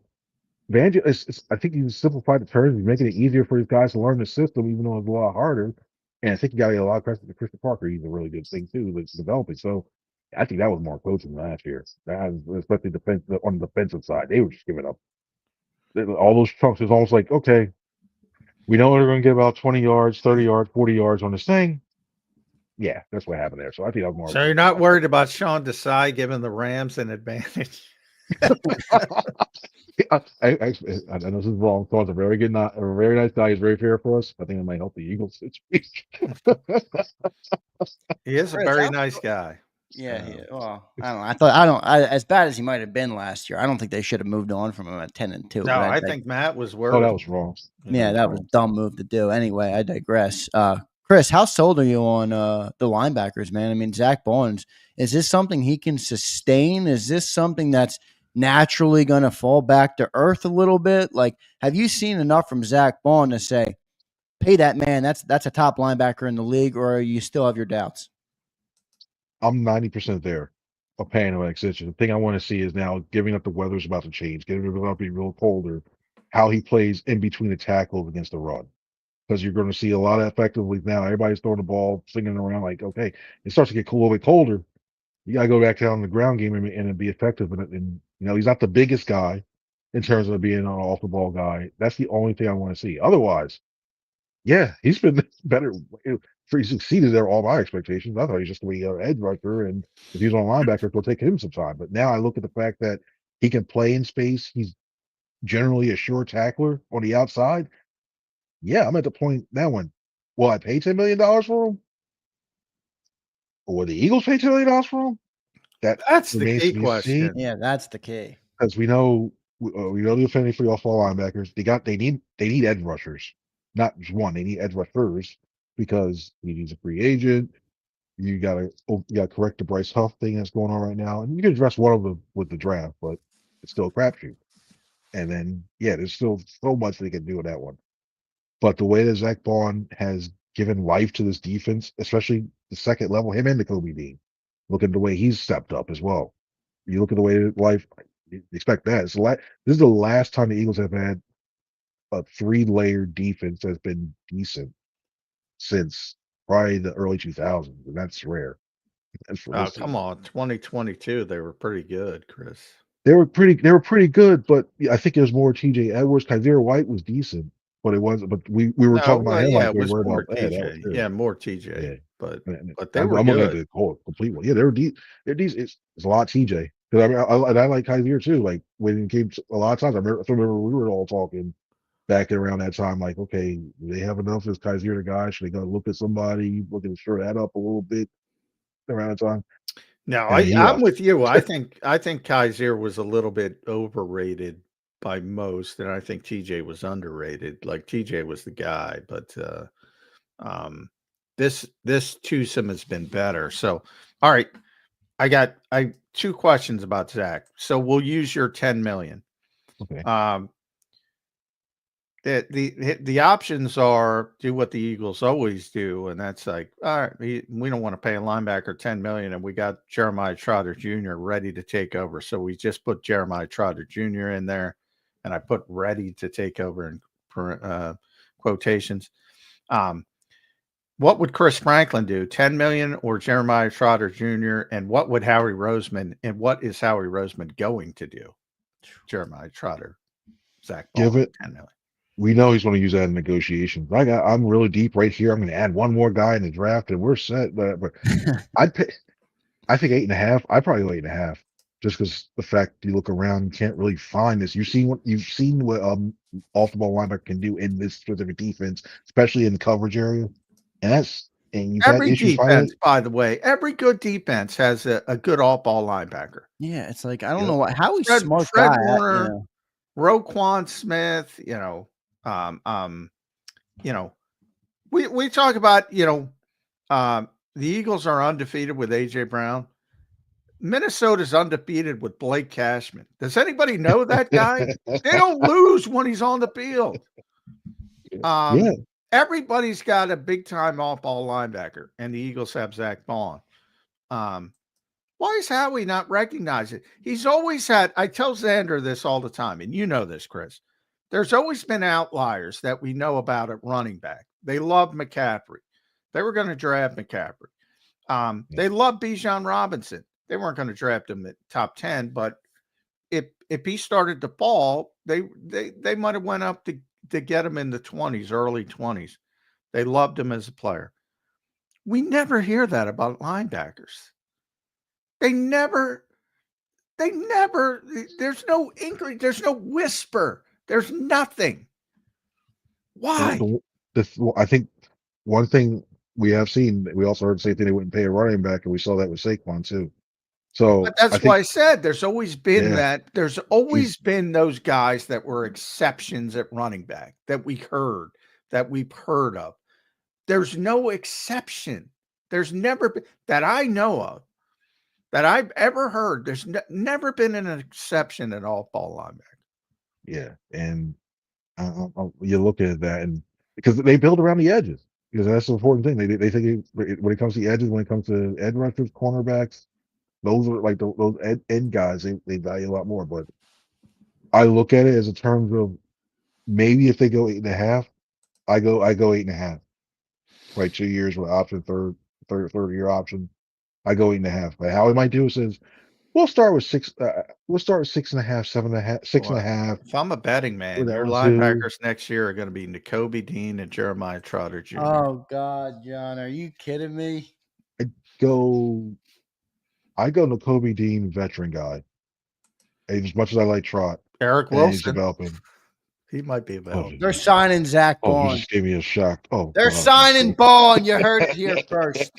Fangio, I think he simplified the terms. He's making it easier for these guys to learn the system, even though it's a lot harder. And I think you got to get a lot of credit to Christian Parker. He's a really good thing too, like developing. So I think that was more coaching last year. Especially on the defensive side, they were just giving up. All those chunks is almost like, okay, we know they're going to get about 20 yards, 30 yards, 40 yards on this thing. Yeah, that's what happened there. So I think that was more. So you're not worried about Sean Desai giving the Rams an advantage? I know this is wrong. Sean's a very nice guy. He's very fair for us. I think it might help the Eagles situation. He is a very nice guy. Yeah, well, I don't know. As bad as he might have been last year, I don't think they should have moved on from him at 10-2. No, I think Matt was worried. Oh, that was wrong. Yeah, that was a dumb move to do. Anyway, I digress. Chris, how sold are you on the linebackers, man? I mean, Zack Baun, is this something he can sustain? Is this something that's naturally going to fall back to earth a little bit? Like, have you seen enough from Zack Baun to say, pay that man, that's a top linebacker in the league, or you still have your doubts? I'm 90% there of paying him an extension. The thing I want to see is now, giving up the weather's about to change, giving it about to be real colder, how he plays in between the tackles against the run. Because you're going to see a lot of effectively now. Everybody's throwing the ball, slinging it around like, okay, it starts to get a little bit colder. You got to go back down the ground game and be effective. And he's not the biggest guy in terms of being an off the ball guy. That's the only thing I want to see. Otherwise, yeah, he's been better. He's exceeded all my expectations. I thought he was just going to be an edge rusher, and if he's on linebacker, it'll take him some time. But now I look at the fact that he can play in space. He's generally a sure tackler on the outside. Yeah, I'm at the point now when, will I pay $10 million for him? Or will the Eagles pay $10 million for him? That's the remains key to be question. seen. Yeah, that's the key. Because we know the Affinity for all four linebackers. They need edge rushers, not just one. They need edge rushers because he needs a free agent. You gotta correct the Bryce Huff thing that's going on right now, and you can address one of them with the draft, but it's still a crapshoot. And then there's still so much they can do with that one. But the way that Zack Baun has given life to this defense, especially the second level, him and Kobe Dean, look at the way he's stepped up as well. You look at the way that life, you expect that. This is the last time the Eagles have had a 3-layered defense that's been decent since probably the early 2000s, and that's rare. That's for Oh, this come season. on. 2022, they were pretty good, Chris. They were pretty good, but I think it was more TJ Edwards. Kaiser White was decent, but it wasn't. But we were No, talking about well, him yeah, like it we was were more about that. That was TJ. true. Yeah, more TJ. Yeah. But they were I'm looking at good. the whole complete one. Yeah, they were they're decent. It's a lot TJ. Because I mean, I like Kaiser too. Like when it came a lot of times, I remember we were all talking back around that time. Like, okay, do they have enough? Is Kaiser the guy? Should they go look at somebody? Looking to shore that up a little bit around the time. No, And then he I'm left. with you. I think Kaiser was a little bit overrated by most, and I think TJ was underrated. Like TJ was the guy, but this twosome has been better. So, all right, I 2 questions about Zack. So we'll use your 10 million. Okay. The options are do what the Eagles always do, and that's like, all right, we don't want to pay a linebacker 10 million, and we got Jeremiah Trotter Jr. ready to take over. So we just put Jeremiah Trotter Jr. in there, and I put ready to take over in quotations. What would Chris Franklin do? 10 million or Jeremiah Trotter Jr. And what would Howie Roseman and what is Howie Roseman going to do? Jeremiah Trotter, Zack Baun, Give it 10 million. We know he's going to use that in negotiations. I'm really deep right here. I'm going to add one more guy in the draft, and we're set. But I think 8.5. I'd probably go 8.5, just because the fact you look around, you can't really find this. You've seen what off the ball linebacker can do in this specific defense, especially in the coverage area, and you've had Every issues defense, by the way, every good defense has a good off ball linebacker. Yeah, it's like I don't know how he's Fred smart Warner, guy. Roquan Smith, we talk about, the Eagles are undefeated with AJ Brown. Minnesota's undefeated with Blake Cashman. Does anybody know that guy? They don't lose when he's on the field. Everybody's got a big time off ball linebacker, and the Eagles have Zack Baun. Why is Howie not recognizing it? He's always had, I tell Zander this all the time, and you know this, Chris. There's always been outliers that we know about at running back. They love McCaffrey. They were going to draft McCaffrey. They love Bijan Robinson. They weren't going to draft him at top 10, but if he started to fall, they might have went up to get him in the 20s, early 20s. They loved him as a player. We never hear that about linebackers. They never, there's no inkling, there's no whisper, there's nothing. Why? I think one thing we have seen, we also heard the same thing, they wouldn't pay a running back, and we saw that with Saquon too. So but that's why I said there's always been that. There's always been those guys that were exceptions at running back that we've heard of. There's no exception. There's never been that I know of that I've ever heard. There's never been an exception at off ball linebacker. Yeah, and you're looking at that, and because they build around the edges, because that's the important thing. They think when it comes to the edges, when it comes to edge rushers, cornerbacks, those are like those end guys. They value a lot more. But I look at it as in terms of maybe if they go 8.5, I go 8.5. Right, 2 years with option, third year option. I go 8.5. But how he might do it is we'll start with 6. We'll start with 6.5, 7.5, 6.5. If I'm a betting man, your linebackers next year are going to be Nakobe Dean and Jeremiah Trotter Jr. Oh God, John, are you kidding me? I go Nakobe Dean, veteran guy. And as much as I like Trot, Eric he's Wilson, developing. he might be available. They're signing Zack Baun. You just gave me a shock. They're signing Baun. You heard it here first.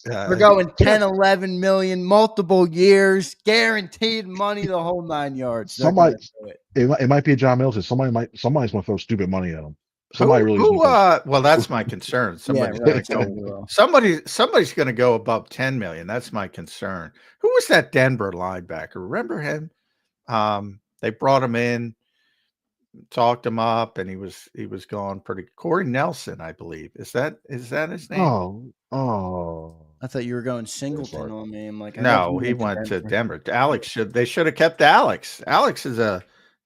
We're going 10, 11 million, multiple years, guaranteed money, the whole 9 yards. They're Somebody, gonna do it. it might be a John Middleton. Somebody's going to throw stupid money at him. Who, Somebody really is who gonna well, that's my concern. Yeah, Somebody's right. gonna go. Somebody's going to go above 10 million. That's my concern. Who was that Denver linebacker? Remember him? They brought him in, talked him up, and he was gone pretty. Corey Nelson, I believe. Is that his name? Oh. I thought you were going Singleton on me. I'm like, I No, know he went to Denver. They should have kept Alex. Alex is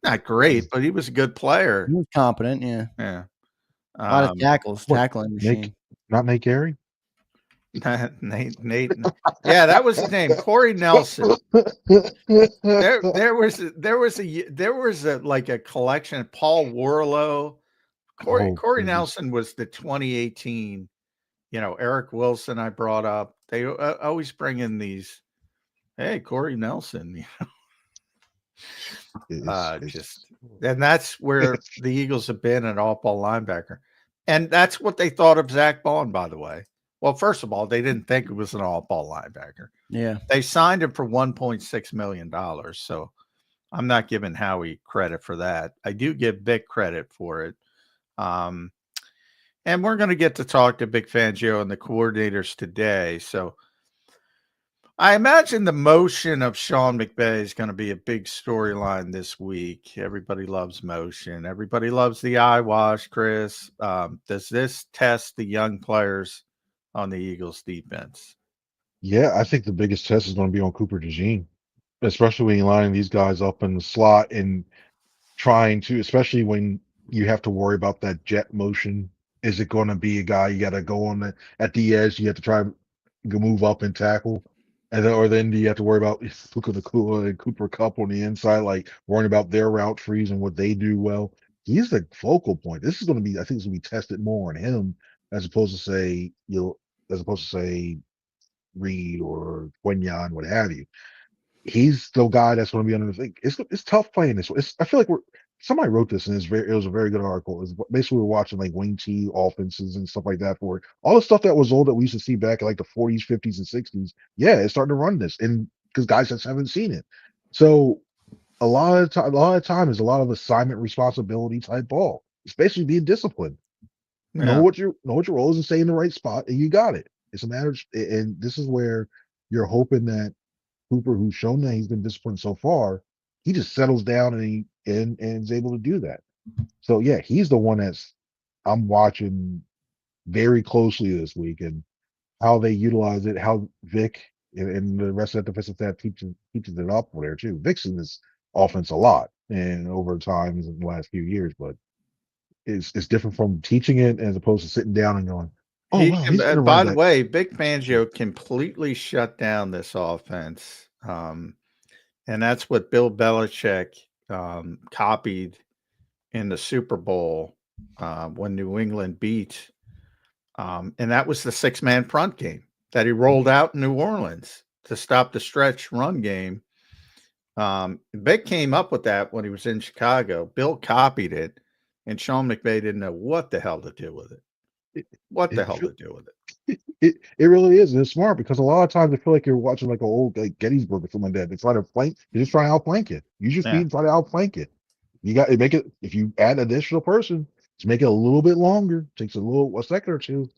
not great, but he was a good player. He was competent, yeah. Yeah. A lot of tackles, tackling machine. Not Nate Gary? Nate. Yeah, that was his name, Corey Nelson. There was a like a collection. Paul Warlow, Corey Nelson was the 2018. Eric Wilson. I brought up. They always bring in these. Hey, Corey Nelson. And that's where the Eagles have been an off-ball linebacker, and that's what they thought of Zack Baun, by the way. Well, first of all, they didn't think it was an off-ball linebacker. Yeah. They signed him for $1.6 million. So I'm not giving Howie credit for that. I do give Vic credit for it. And we're going to get to talk to Vic Fangio and the coordinators today. So I imagine the motion of Sean McVay is going to be a big storyline this week. Everybody loves motion. Everybody loves the eye wash, Chris. Does this test the young players on the Eagles defense? Yeah, I think the biggest test is going to be on Cooper DeJean, especially when you're lining these guys up in the slot and trying to, especially when you have to worry about that jet motion. Is it going to be a guy you got to go on at the edge? You have to try to move up and tackle. Or then do you have to worry about Puka Nacua and Cooper Kupp on the inside, like worrying about their route trees and what they do well? He's the focal point. This is going to be, I think, it's going to be tested more on him as opposed to say Reed or Quinyon, what have you. He's the guy that's going to be under the thing. It's tough playing this. I feel like somebody wrote this and it was a very good article. It's basically we're watching like wing T offenses and stuff like that for all the stuff that was old that we used to see back in like the 40s, 50s, and 60s. Yeah, it's starting to run this, and because guys just haven't seen it. So a lot of time is a lot of assignment responsibility type ball. It's basically being disciplined. Yeah. Know what your role is and stay in the right spot, and you got it. It's a matter of, and this is where you're hoping that Cooper, who's shown that he's been disciplined so far, he just settles down and is able to do that. So yeah, he's the one I'm watching very closely this week, and how they utilize it, how Vic and the rest of the defensive staff teaches it up there too. Vic's in this offense a lot and over time in the last few years, but it's different from teaching it as opposed to sitting down and going, by the way, Vic Fangio completely shut down this offense. And that's what Bill Belichick copied in the Super Bowl when New England beat. And that was the 6-man front game that he rolled out in New Orleans to stop the stretch run game. Vic came up with that when he was in Chicago. Bill copied it, and Sean McVay didn't know what the hell to do with it. It really is. And it's smart because a lot of times I feel like you're watching like an old like Gettysburg or something like that. They try to flank. You're just trying to outflank it. Use your feet and try to outflank it. You got to make it. If you add an additional person, to make it a little bit longer, takes a second or two.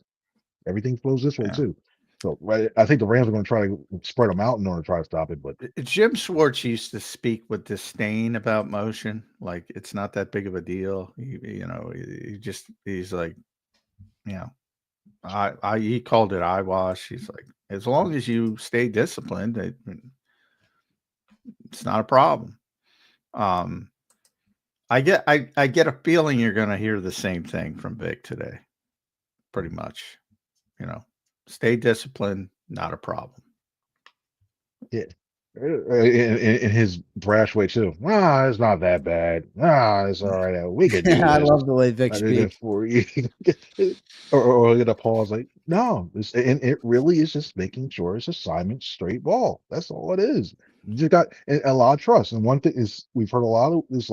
Everything flows this way too. So right, I think the Rams are going to try to spread them out in order to try to stop it. But Jim Schwartz used to speak with disdain about motion, like it's not that big of a deal. He's like, he called it eye wash. He's like, as long as you stay disciplined, it's not a problem. I get a feeling you're going to hear the same thing from Vic today. Pretty much, stay disciplined, not a problem. Yeah, in his brash way too. It's not that bad. It's all right. We could do this. I love the way Vic speaks. For you. or get a pause like, no, and it really is just making sure it's assignment straight ball. That's all it is. You just got a lot of trust. And one thing is we've heard a lot of this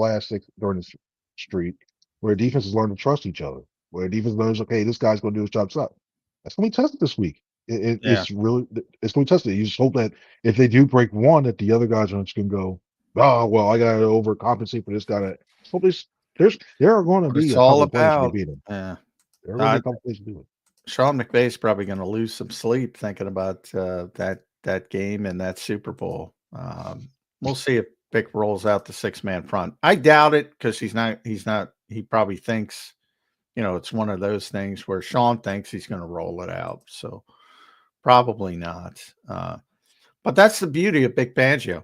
during this streak where defenses learn to trust each other. Where defense knows, okay, this guy's going to do his job. That's going to be tested this week. It's really it's going to test it. You just hope that if they do break one, that the other guys are just going to go, oh well, I got to overcompensate for this guy. Hope there are going to What be it's a all couple of plays to about. beat them. Yeah. There are going to be a couple of plays to do it. Sean McVay's probably going to lose some sleep thinking about that game and that Super Bowl. We'll see if Vic rolls out the 6-man front. I doubt it because he's not. He probably thinks, it's one of those things where Sean thinks he's going to roll it out. So probably not. But that's the beauty of Vic Fangio.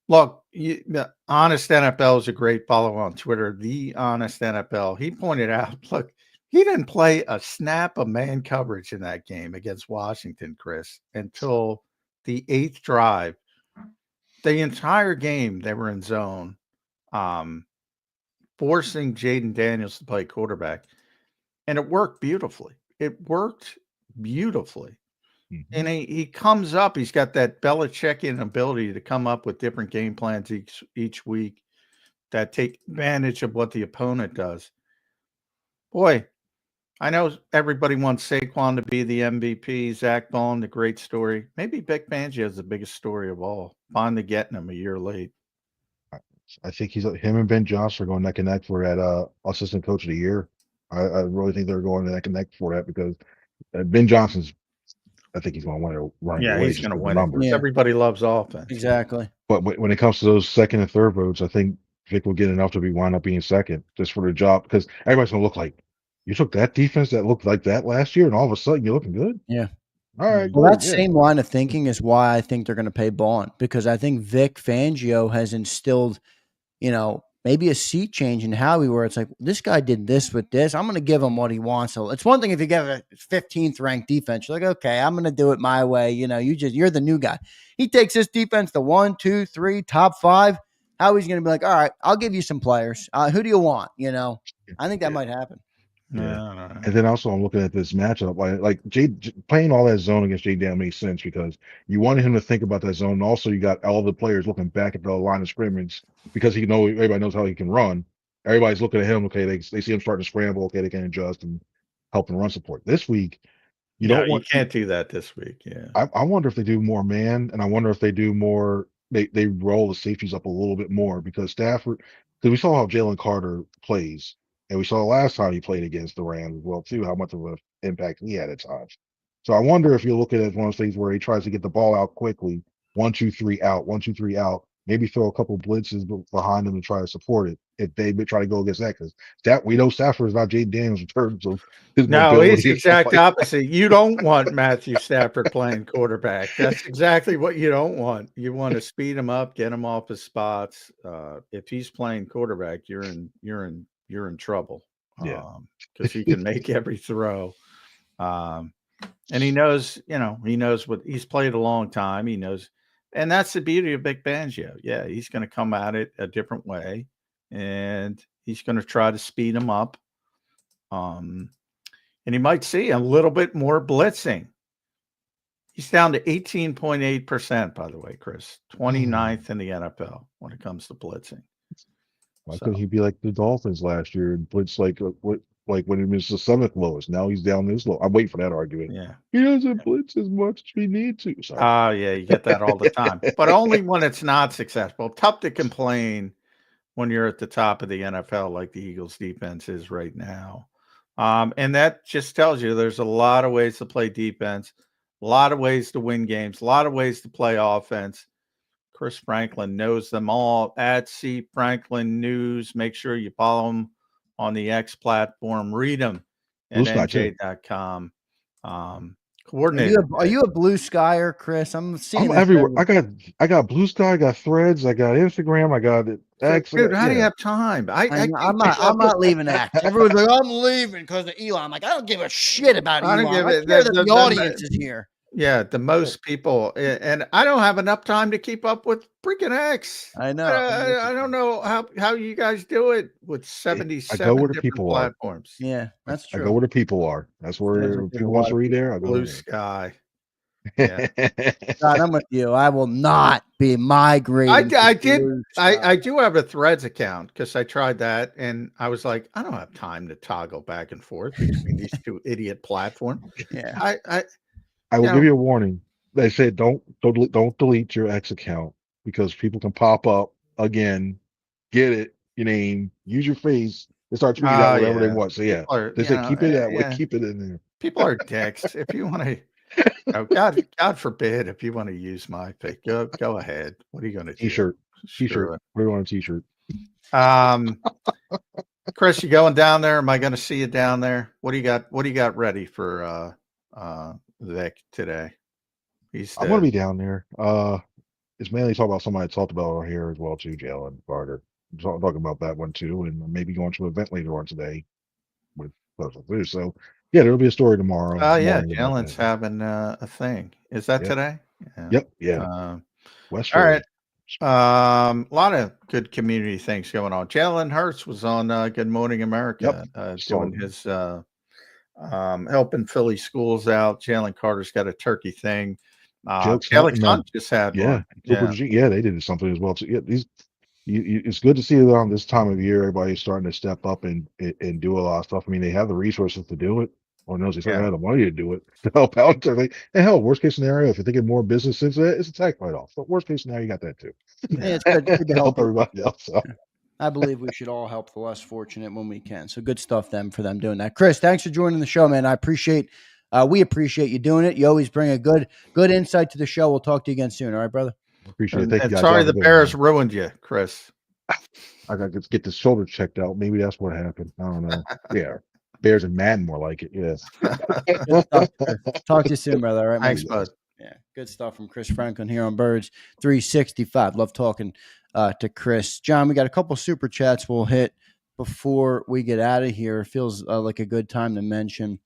Look, the Honest NFL is a great follow on Twitter. The Honest NFL. He pointed out, look, he didn't play a snap of man coverage in that game against Washington, Chris, until the 8th drive. The entire game, they were in zone, forcing Jaden Daniels to play quarterback. And it worked beautifully. Mm-hmm. And he comes up. He's got that Belichickian ability to come up with different game plans each week that take advantage of what the opponent does. Boy, I know everybody wants Saquon to be the MVP, Zack Baun, the great story. Maybe Vic Fangio is the biggest story of all. Finally getting him a year late. I think him and Ben Johnson are going neck and neck for that assistant coach of the year. I really think they're going neck and neck for that because Ben Johnson's, I think he's going to win it running away. He's going to win it. Yeah. Everybody loves offense. Exactly. But when it comes to those second and third votes, I think Vic will get enough to wind up being second just for the job because everybody's going to look like, you took that defense that looked like that last year and all of a sudden you're looking good? Yeah. All right. Well, that same line of thinking is why I think they're going to pay Baun because I think Vic Fangio has instilled, maybe a seat change in Howie where it's like, this guy did this with this. I'm going to give him what he wants. So it's one thing if you get a 15th ranked defense, you're like, okay, I'm going to do it my way. You're the new guy. He takes this defense to 1, 2, 3, top 5. Howie's going to be like, all right, I'll give you some players. Who do you want? I think that might happen. Yeah. And then also I'm looking at this matchup like playing all that zone against Jay Dan makes sense because you wanted him to think about that zone. And also, you got all the players looking back at the line of scrimmage because everybody knows how he can run. Everybody's looking at him. Okay, they see him starting to scramble. Okay, they can adjust and help in run support. This week, you can't do that this week. Yeah, I wonder if they do more man, and I wonder if they do more. They roll the safeties up a little bit more because Stafford. Because we saw how Jalen Carter plays. And we saw last time he played against the Rams as well, too, how much of an impact he had at times. So I wonder if you look at it as one of those things where he tries to get the ball out quickly, 1, 2, 3 out, 1, 2, 3 out, maybe throw a couple blitzes behind him and try to support it if they try to go against that. Because we know Stafford is not Jaden Daniels in terms of his mobility. No, it's the exact opposite. You don't want Matthew Stafford playing quarterback. That's exactly what you don't want. You want to speed him up, get him off his spots. If he's playing quarterback, you're in trouble. Because he can make every throw. And he knows what he's played a long time. He knows, and that's the beauty of Vic Fangio. Yeah, he's going to come at it a different way, and he's going to try to speed him up. And he might see a little bit more blitzing. He's down to 18.8%, by the way, Chris. 29th in the NFL when it comes to blitzing. Why couldn't he be like the Dolphins last year and blitz like when he was the 7th lowest? Now he's down this low. I'm waiting for that argument. Yeah, he doesn't blitz as much as we need to. Yeah, you get that all the time, but only when it's not successful. Tough to complain when you're at the top of the NFL like the Eagles' defense is right now, and that just tells you there's a lot of ways to play defense, a lot of ways to win games, a lot of ways to play offense. Chris Franklin knows them all at C Franklin News. Make sure you follow him on the X platform. Read them at NJ.com. Coordinator. Are you a Blue Skyer, Chris? I'm seeing I'm everywhere. I got Blue Sky, I got Threads, I got Instagram, I got X. Dude, how do you have time? I'm not leaving X. Everyone's like, I'm leaving because of Elon. I'm like, I don't give a shit about Elon. I care that the audience is here. Yeah, the most people, and I don't have enough time to keep up with freaking X. I know. I don't know how you guys do it with 77 different platforms. Yeah, that's true. I go where the people are. That's where people want to read there. I go Blue Sky. Yeah. God, I'm with you. I will not be migrating. I do have a Threads account because I tried that and I was like, I don't have time to toggle back and forth between these two idiot platforms. Yeah. I will Yeah. give you a warning. They said don't delete your X account because people can pop up again, get it, your name, use your face, and start tweeting out whatever they want. So yeah, People are, they you said know, keep it that way, yeah, keep it in there. people are dicks. If you want to, God forbid, if you want to use my pick, go ahead. What are you going to do? T-shirt, Screw it. put it on a T-shirt. Chris, you going down there? Am I going to see you down there? What do you got? What do you got ready for Vic today? I'm gonna be down there. It's mainly talking about somebody I talked about on here as well too, Jalen Carter. Talking about that one too, and maybe going to an event later on today with Postgame. So yeah, there'll be a story tomorrow. Oh yeah, morning about Jalen's that. having a thing. Is that Yep. today? Yep. Yeah. All Westfield. right. A lot of good community things going on. Jalen Hurts was on Good Morning America doing his helping Philly schools out. Jalen Carter's got a turkey thing. Alex Hunt just had one. Yeah, they did something as well. So yeah, it's good to see that on this time of year, everybody's starting to step up and do a lot of stuff. I mean, they have the resources to do it, or knows they certainly have the money to do it to help out. And hell, worst case scenario, if you're thinking more business into it, it's a tax write-off. But worst case scenario, you got that too. Yeah, it's good to help everybody else. So. I believe we should all help the less fortunate when we can. So good stuff for them doing that. Chris, thanks for joining the show, man. We appreciate you doing it. You always bring a good insight to the show. We'll talk to you again soon. All right, brother. Appreciate it. Thank you guys. Sorry the Bears ruined you, Chris. I got to get the shoulder checked out. Maybe that's what happened. I don't know. Yeah. Bears and Madden more like it. Yes. Talk to you soon, brother. All right, thanks, bud. Yeah, good stuff from Chris Franklin here on Birds 365. Love talking to Chris. John, we got a couple super chats we'll hit before we get out of here. It feels like a good time to mention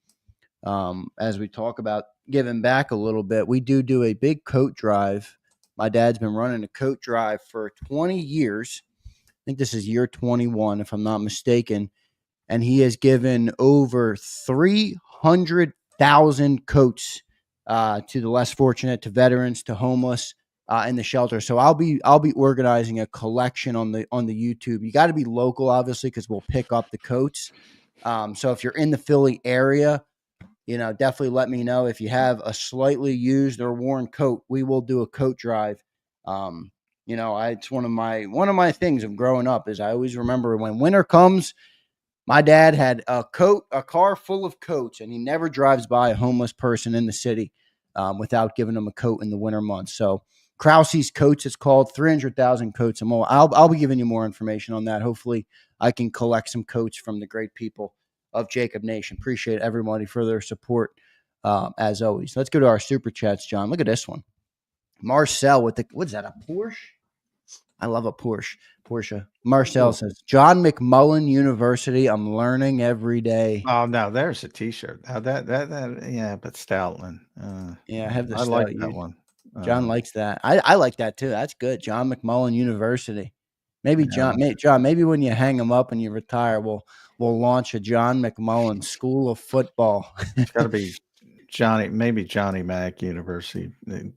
as we talk about giving back a little bit. We do a big coat drive. My dad's been running a coat drive for 20 years. I think this is year 21, if I'm not mistaken. And he has given over 300,000 coats to the less fortunate, to veterans, to homeless in the shelter. So I'll be organizing a collection on the YouTube. You got to be local, obviously, because we'll pick up the coats. So if you're in the Philly area, definitely let me know if you have a slightly used or worn coat. We will do a coat drive. It's one of my things of growing up is I always remember when winter comes. My dad had a car full of coats, and he never drives by a homeless person in the city without giving them a coat in the winter months. So Krause's Coats, it's called 300,000 coats. And more. I'll be giving you more information on that. Hopefully I can collect some coats from the great people of JAKIB Nation. Appreciate everybody for their support as always. Let's go to our super chats, John. Look at this one. Marcel with what's that, a Porsche? I love a Porsche. Marcel says, John McMullen University. I'm learning every day. Oh, no, there's a T-shirt. Now that yeah, but Stoutland. Yeah, I have the I like that one. John likes that. I like that too. That's good. John McMullen University. Maybe John. Maybe when you hang him up and you retire, we'll launch a John McMullen School of Football. It's got to be Johnny Mack University.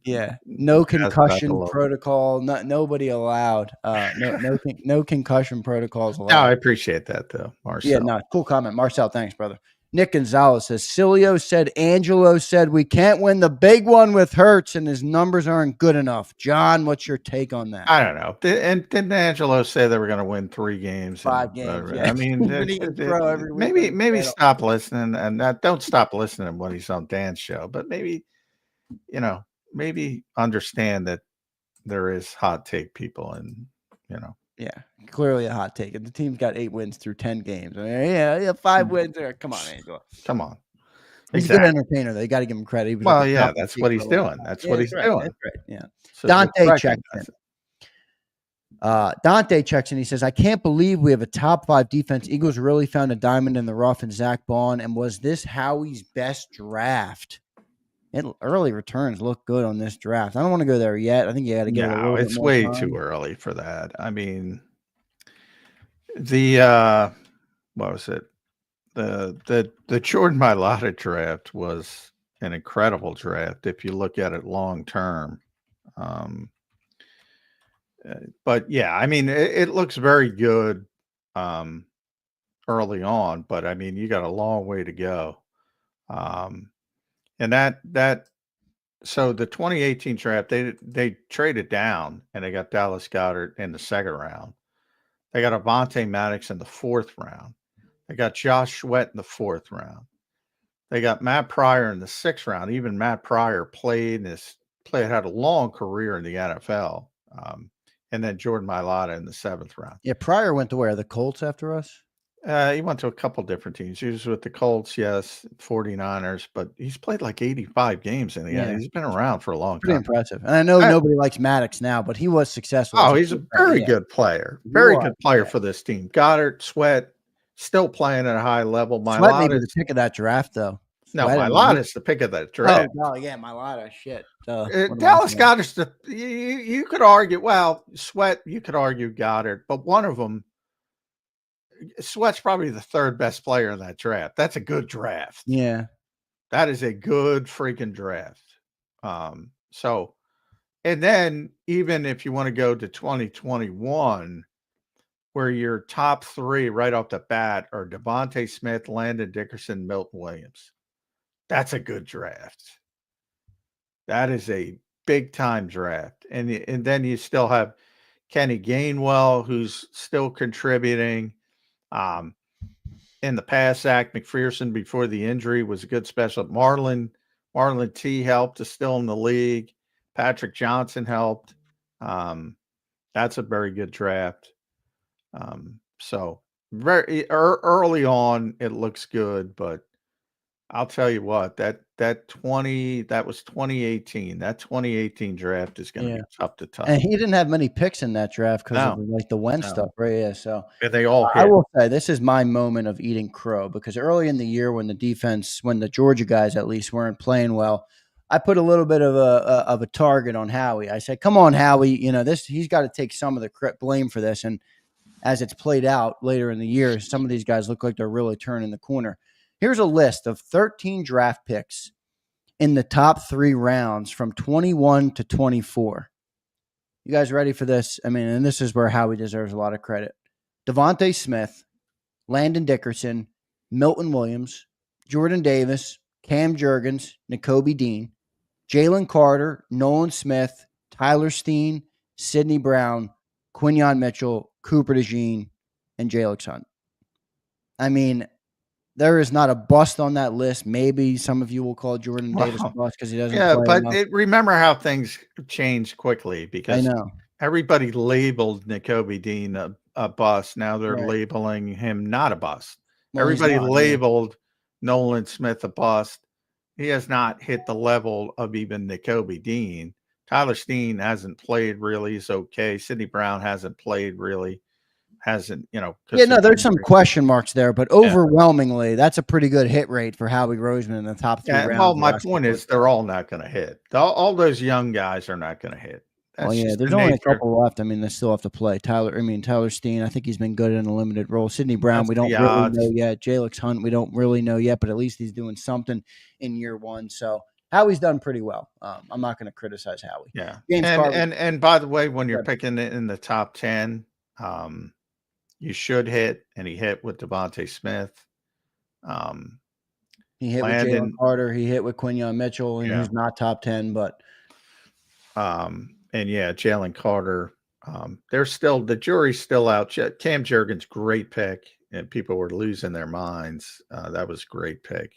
Yeah, no concussion protocol. Nobody allowed. No concussion protocols allowed. No, I appreciate that though, Marcel. Yeah, no, cool comment, Marcel. Thanks, brother. Nick Gonzalez says, Cilio said, Angelo said, we can't win the big one with Hurts and his numbers aren't good enough. John, what's your take on that? I don't know. And didn't Angelo say they were going to win 3 games? 5 games. Yeah. I mean, maybe stop listening and don't stop listening when he's on Dan's show, but maybe understand that there is hot take people and, Yeah, clearly a hot take. And the team's got 8 wins through 10 games. I mean, 5 wins there. Come on, Angelo. Come on. He's a good entertainer, though. You got to give him credit. That's what he's doing. That's what he's doing. That's right. Yeah. So Dante checks in. Dante checks in. He says, I can't believe we have a top 5 defense. Eagles really found a diamond in the rough in Zack Baun. And was this Howie's best draft? Early returns look good on this draft. I don't want to go there yet. I think you got to get a little bit more way time. Too early for that. I mean, what was it? The Jordan Mailata draft was an incredible draft if you look at it long term. But yeah, I mean, it looks very good early on, but I mean, you got a long way to go. And that So the 2018 draft, they traded down and they got Dallas Goedert in the second round. They got Avonte Maddox in the fourth round. They got Josh Sweat in the fourth round. They got Matt Pryor in the sixth round. Even Matt Pryor had a long career in the NFL. And then Jordan Mailata in the seventh round. Yeah, Pryor went to where? The Colts after us? He went to a couple different teams. He was with the Colts, yes, 49ers, but he's played like 85 games in the end. He's been around for a long Pretty time. impressive. And I know nobody likes Maddox now, but he was successful. Oh, he's a very good player. Very good player for this team. Goddard, Sweat, still playing at a high level. Sweat may be the pick of that draft, though. No, Mailata's the pick of that draft. Oh, yeah, Mailata. Shit. Dallas Goedert's you could argue, well, Sweat, you could argue Goddard, but one of them, Sweat's probably the third best player in that draft. That's a good draft. Yeah. That is a good freaking draft. So, and then even if you want to go to 2021, where your top three right off the bat are Devontae Smith, Landon Dickerson, Milton Williams. That's a good draft. That is a big time draft. And then you still have Kenny Gainwell, who's still contributing. In the past, Zach McPherson before the injury was a good special. Marlon T helped, is still in the league. Patrick Johnson helped. That's a very good draft. So very early on, it looks good, but I'll tell you what, that was 2018. That 2018 draft is going to be tough to touch. And he didn't have many picks in that draft because of like the Wentz stuff, right? Yeah. So and they all hit. I will say this is my moment of eating crow because early in the year when the Georgia guys at least weren't playing well, I put a little bit of a target on Howie. I said, "Come on, Howie, he's got to take some of the blame for this." And as it's played out later in the year, some of these guys look like they're really turning the corner. Here's a list of 13 draft picks in the top 3 rounds from 21 to 24. You guys ready for this? I mean, and this is where Howie deserves a lot of credit. Devontae Smith, Landon Dickerson, Milton Williams, Jordan Davis, Cam Jurgens, Nakobe Dean, Jalen Carter, Nolan Smith, Tyler Steen, Sidney Brown, Quinyon Mitchell, Cooper DeJean, and Jalen Hunt. I mean, there is not a bust on that list. Maybe some of you will call Jordan Davis a bust because he doesn't play enough. Remember how things change quickly because I know. Everybody labeled Nakobe Dean a bust. Now they're labeling him not a bust. Well, everybody labeled Nolan Smith a bust. He has not hit the level of even Nakobe Dean. Tyler Steen hasn't played really. He's okay. Sidney Brown hasn't played really. There's some question marks there, but overwhelmingly, that's a pretty good hit rate for Howie Roseman in the top 3 rounds. Well, my point is they're all not going to hit. All those young guys are not going to hit. There's only a couple left. I mean, they still have to play. Tyler Steen, I think he's been good in a limited role. Sidney Brown, we don't really know yet. Jalen Hunt, we don't really know yet, but at least he's doing something in year 1. So Howie's done pretty well. I'm not going to criticize Howie. Yeah. And by the way, when you're picking it in the top 10, you should hit, and he hit with Devontae Smith. He hit with Jalen Carter. He hit with Quinyon Mitchell, and he's not top 10, but Jalen Carter. The jury's still out. Cam Jurgens, great pick, and people were losing their minds. That was a great pick.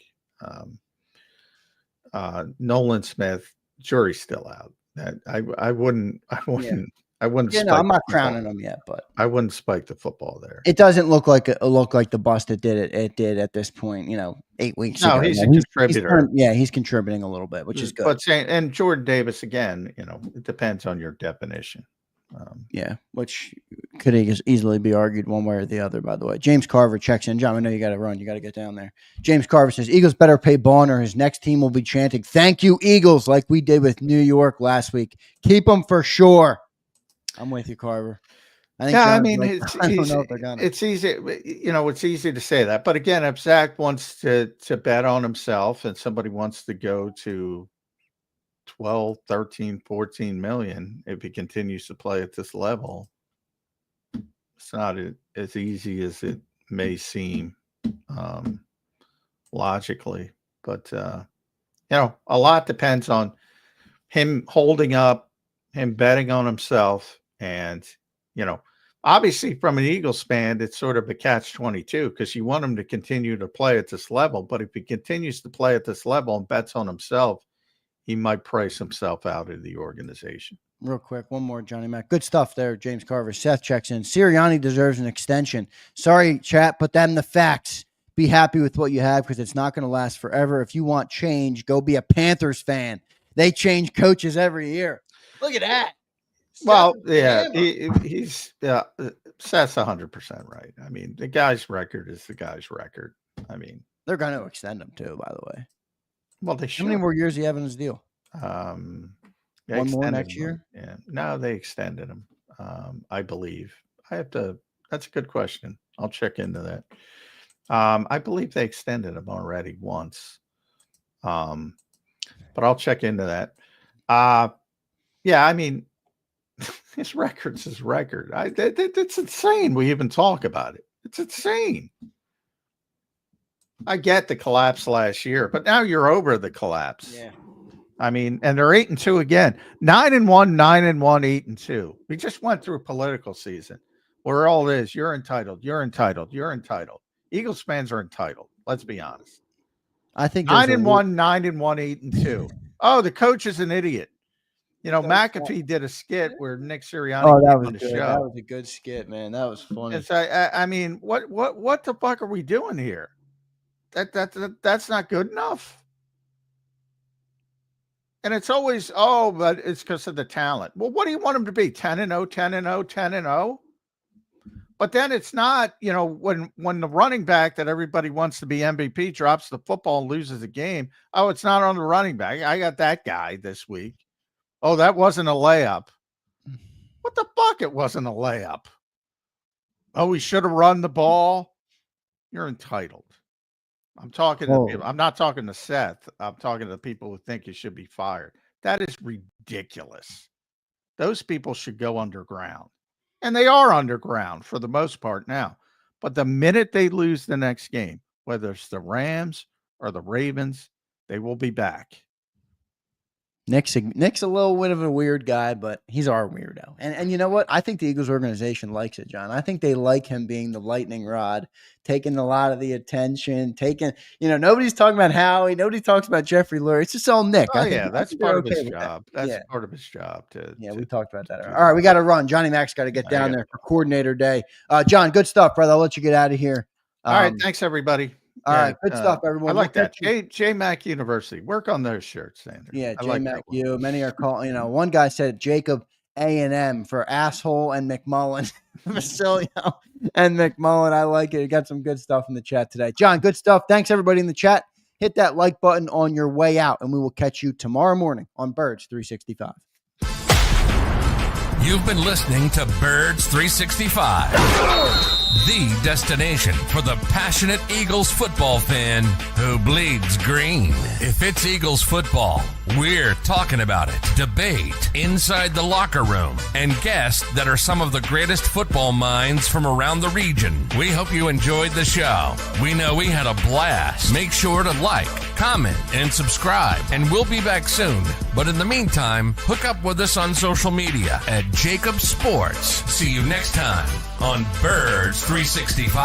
Nolan Smith, jury's still out. I wouldn't. I'm not crowning him yet, but I wouldn't spike the football there. It doesn't look like the bust it did at this point. 8 weeks ago. No, he's a contributor. He's contributing a little bit, which is good. But and Jordan Davis again, it depends on your definition. Which could easily be argued one way or the other. By the way, James Carver checks in. John, I know you got to run. You got to get down there. James Carver says Eagles better pay Baun or his next team will be chanting "Thank you, Eagles," like we did with New York last week. Keep them for sure. I'm with you, Carver. I think I don't know if they're gonna. It's easy, it's easy to say that. But again, if Zach wants to bet on himself and somebody wants to go to 12, 13, 14 million, if he continues to play at this level, it's not as easy as it may seem logically. But, a lot depends on him holding up, him betting on himself, and, obviously from an Eagles fan, it's sort of a catch-22 because you want him to continue to play at this level. But if he continues to play at this level and bets on himself, he might price himself out of the organization. Real quick, one more, Johnny Mac. Good stuff there, James Carver. Seth checks in. Sirianni deserves an extension. Sorry, chat, put that in the facts. Be happy with what you have because it's not going to last forever. If you want change, go be a Panthers fan. They change coaches every year. Look at that. Well, yeah, he's Seth's 100% right. I mean, the guy's record is the guy's record. I mean, they're going to extend him too, by the way. Well, they should. How many more years do you have in his deal? One more next year? Yeah. No, they extended him. I believe. That's a good question. I'll check into that. I believe they extended him already once. But I'll check into that. Yeah, I mean, his record's his record. It's insane. We even talk about it. It's insane. I get the collapse last year, but now you're over the collapse. Yeah. I mean, and they're 8-2 again. 9-1, 9-1, 8-2. We just went through a political season where all it is, you're entitled, you're entitled, you're entitled. Eagles fans are entitled. Let's be honest. I think 9-1, 9-1, 8-2. Oh, the coach is an idiot. McAfee did a skit where Nick Sirianni was on the good. show. That was a good skit, man. That was funny. It's I mean, what the fuck are we doing here? That's not good enough. And it's always, but it's because of the talent. Well, what do you want him to be? 10-0, 10-0, 10-0? But then it's not, when the running back that everybody wants to be MVP drops the football and loses a game. Oh, it's not on the running back. I got that guy this week. Oh, that wasn't a layup. What the fuck? It wasn't a layup. Oh, we should have run the ball. You're entitled. I'm talking to people. I'm not talking to Seth. I'm talking to the people who think you should be fired. That is ridiculous. Those people should go underground. And they are underground for the most part now. But the minute they lose the next game, whether it's the Rams or the Ravens, they will be back. Nick's a little bit of a weird guy, but he's our weirdo. And you know what? I think the Eagles organization likes it, John. I think they like him being the lightning rod, taking a lot of the attention, nobody's talking about Howie. Nobody talks about Jeffrey Lurie. It's just all Nick. Oh, yeah, that's part of his job. That's part of his job. We talked about that earlier. All right, we got to run. Johnny Mac's got to get down there for coordinator day. John, good stuff, brother. I'll let you get out of here. All right, thanks, everybody. All right, good stuff, everyone. I like that. JMac University. Work on those shirts, Zander. Yeah, JMac U. Many are calling. One guy said JAKIB A&M for asshole and McMullen. Vasilio and McMullen. I like it. You got some good stuff in the chat today. John, good stuff. Thanks, everybody in the chat. Hit that like button on your way out, and we will catch you tomorrow morning on Birds 365. You've been listening to Birds 365, the destination for the passionate Eagles football fan who bleeds green. If it's Eagles football, we're talking about it. Debate, inside the locker room, and guests that are some of the greatest football minds from around the region. We hope you enjoyed the show. We know we had a blast. Make sure to like, comment, and subscribe, and we'll be back soon. But in the meantime, hook up with us on social media at JAKIB Sports. See you next time on Birds 365.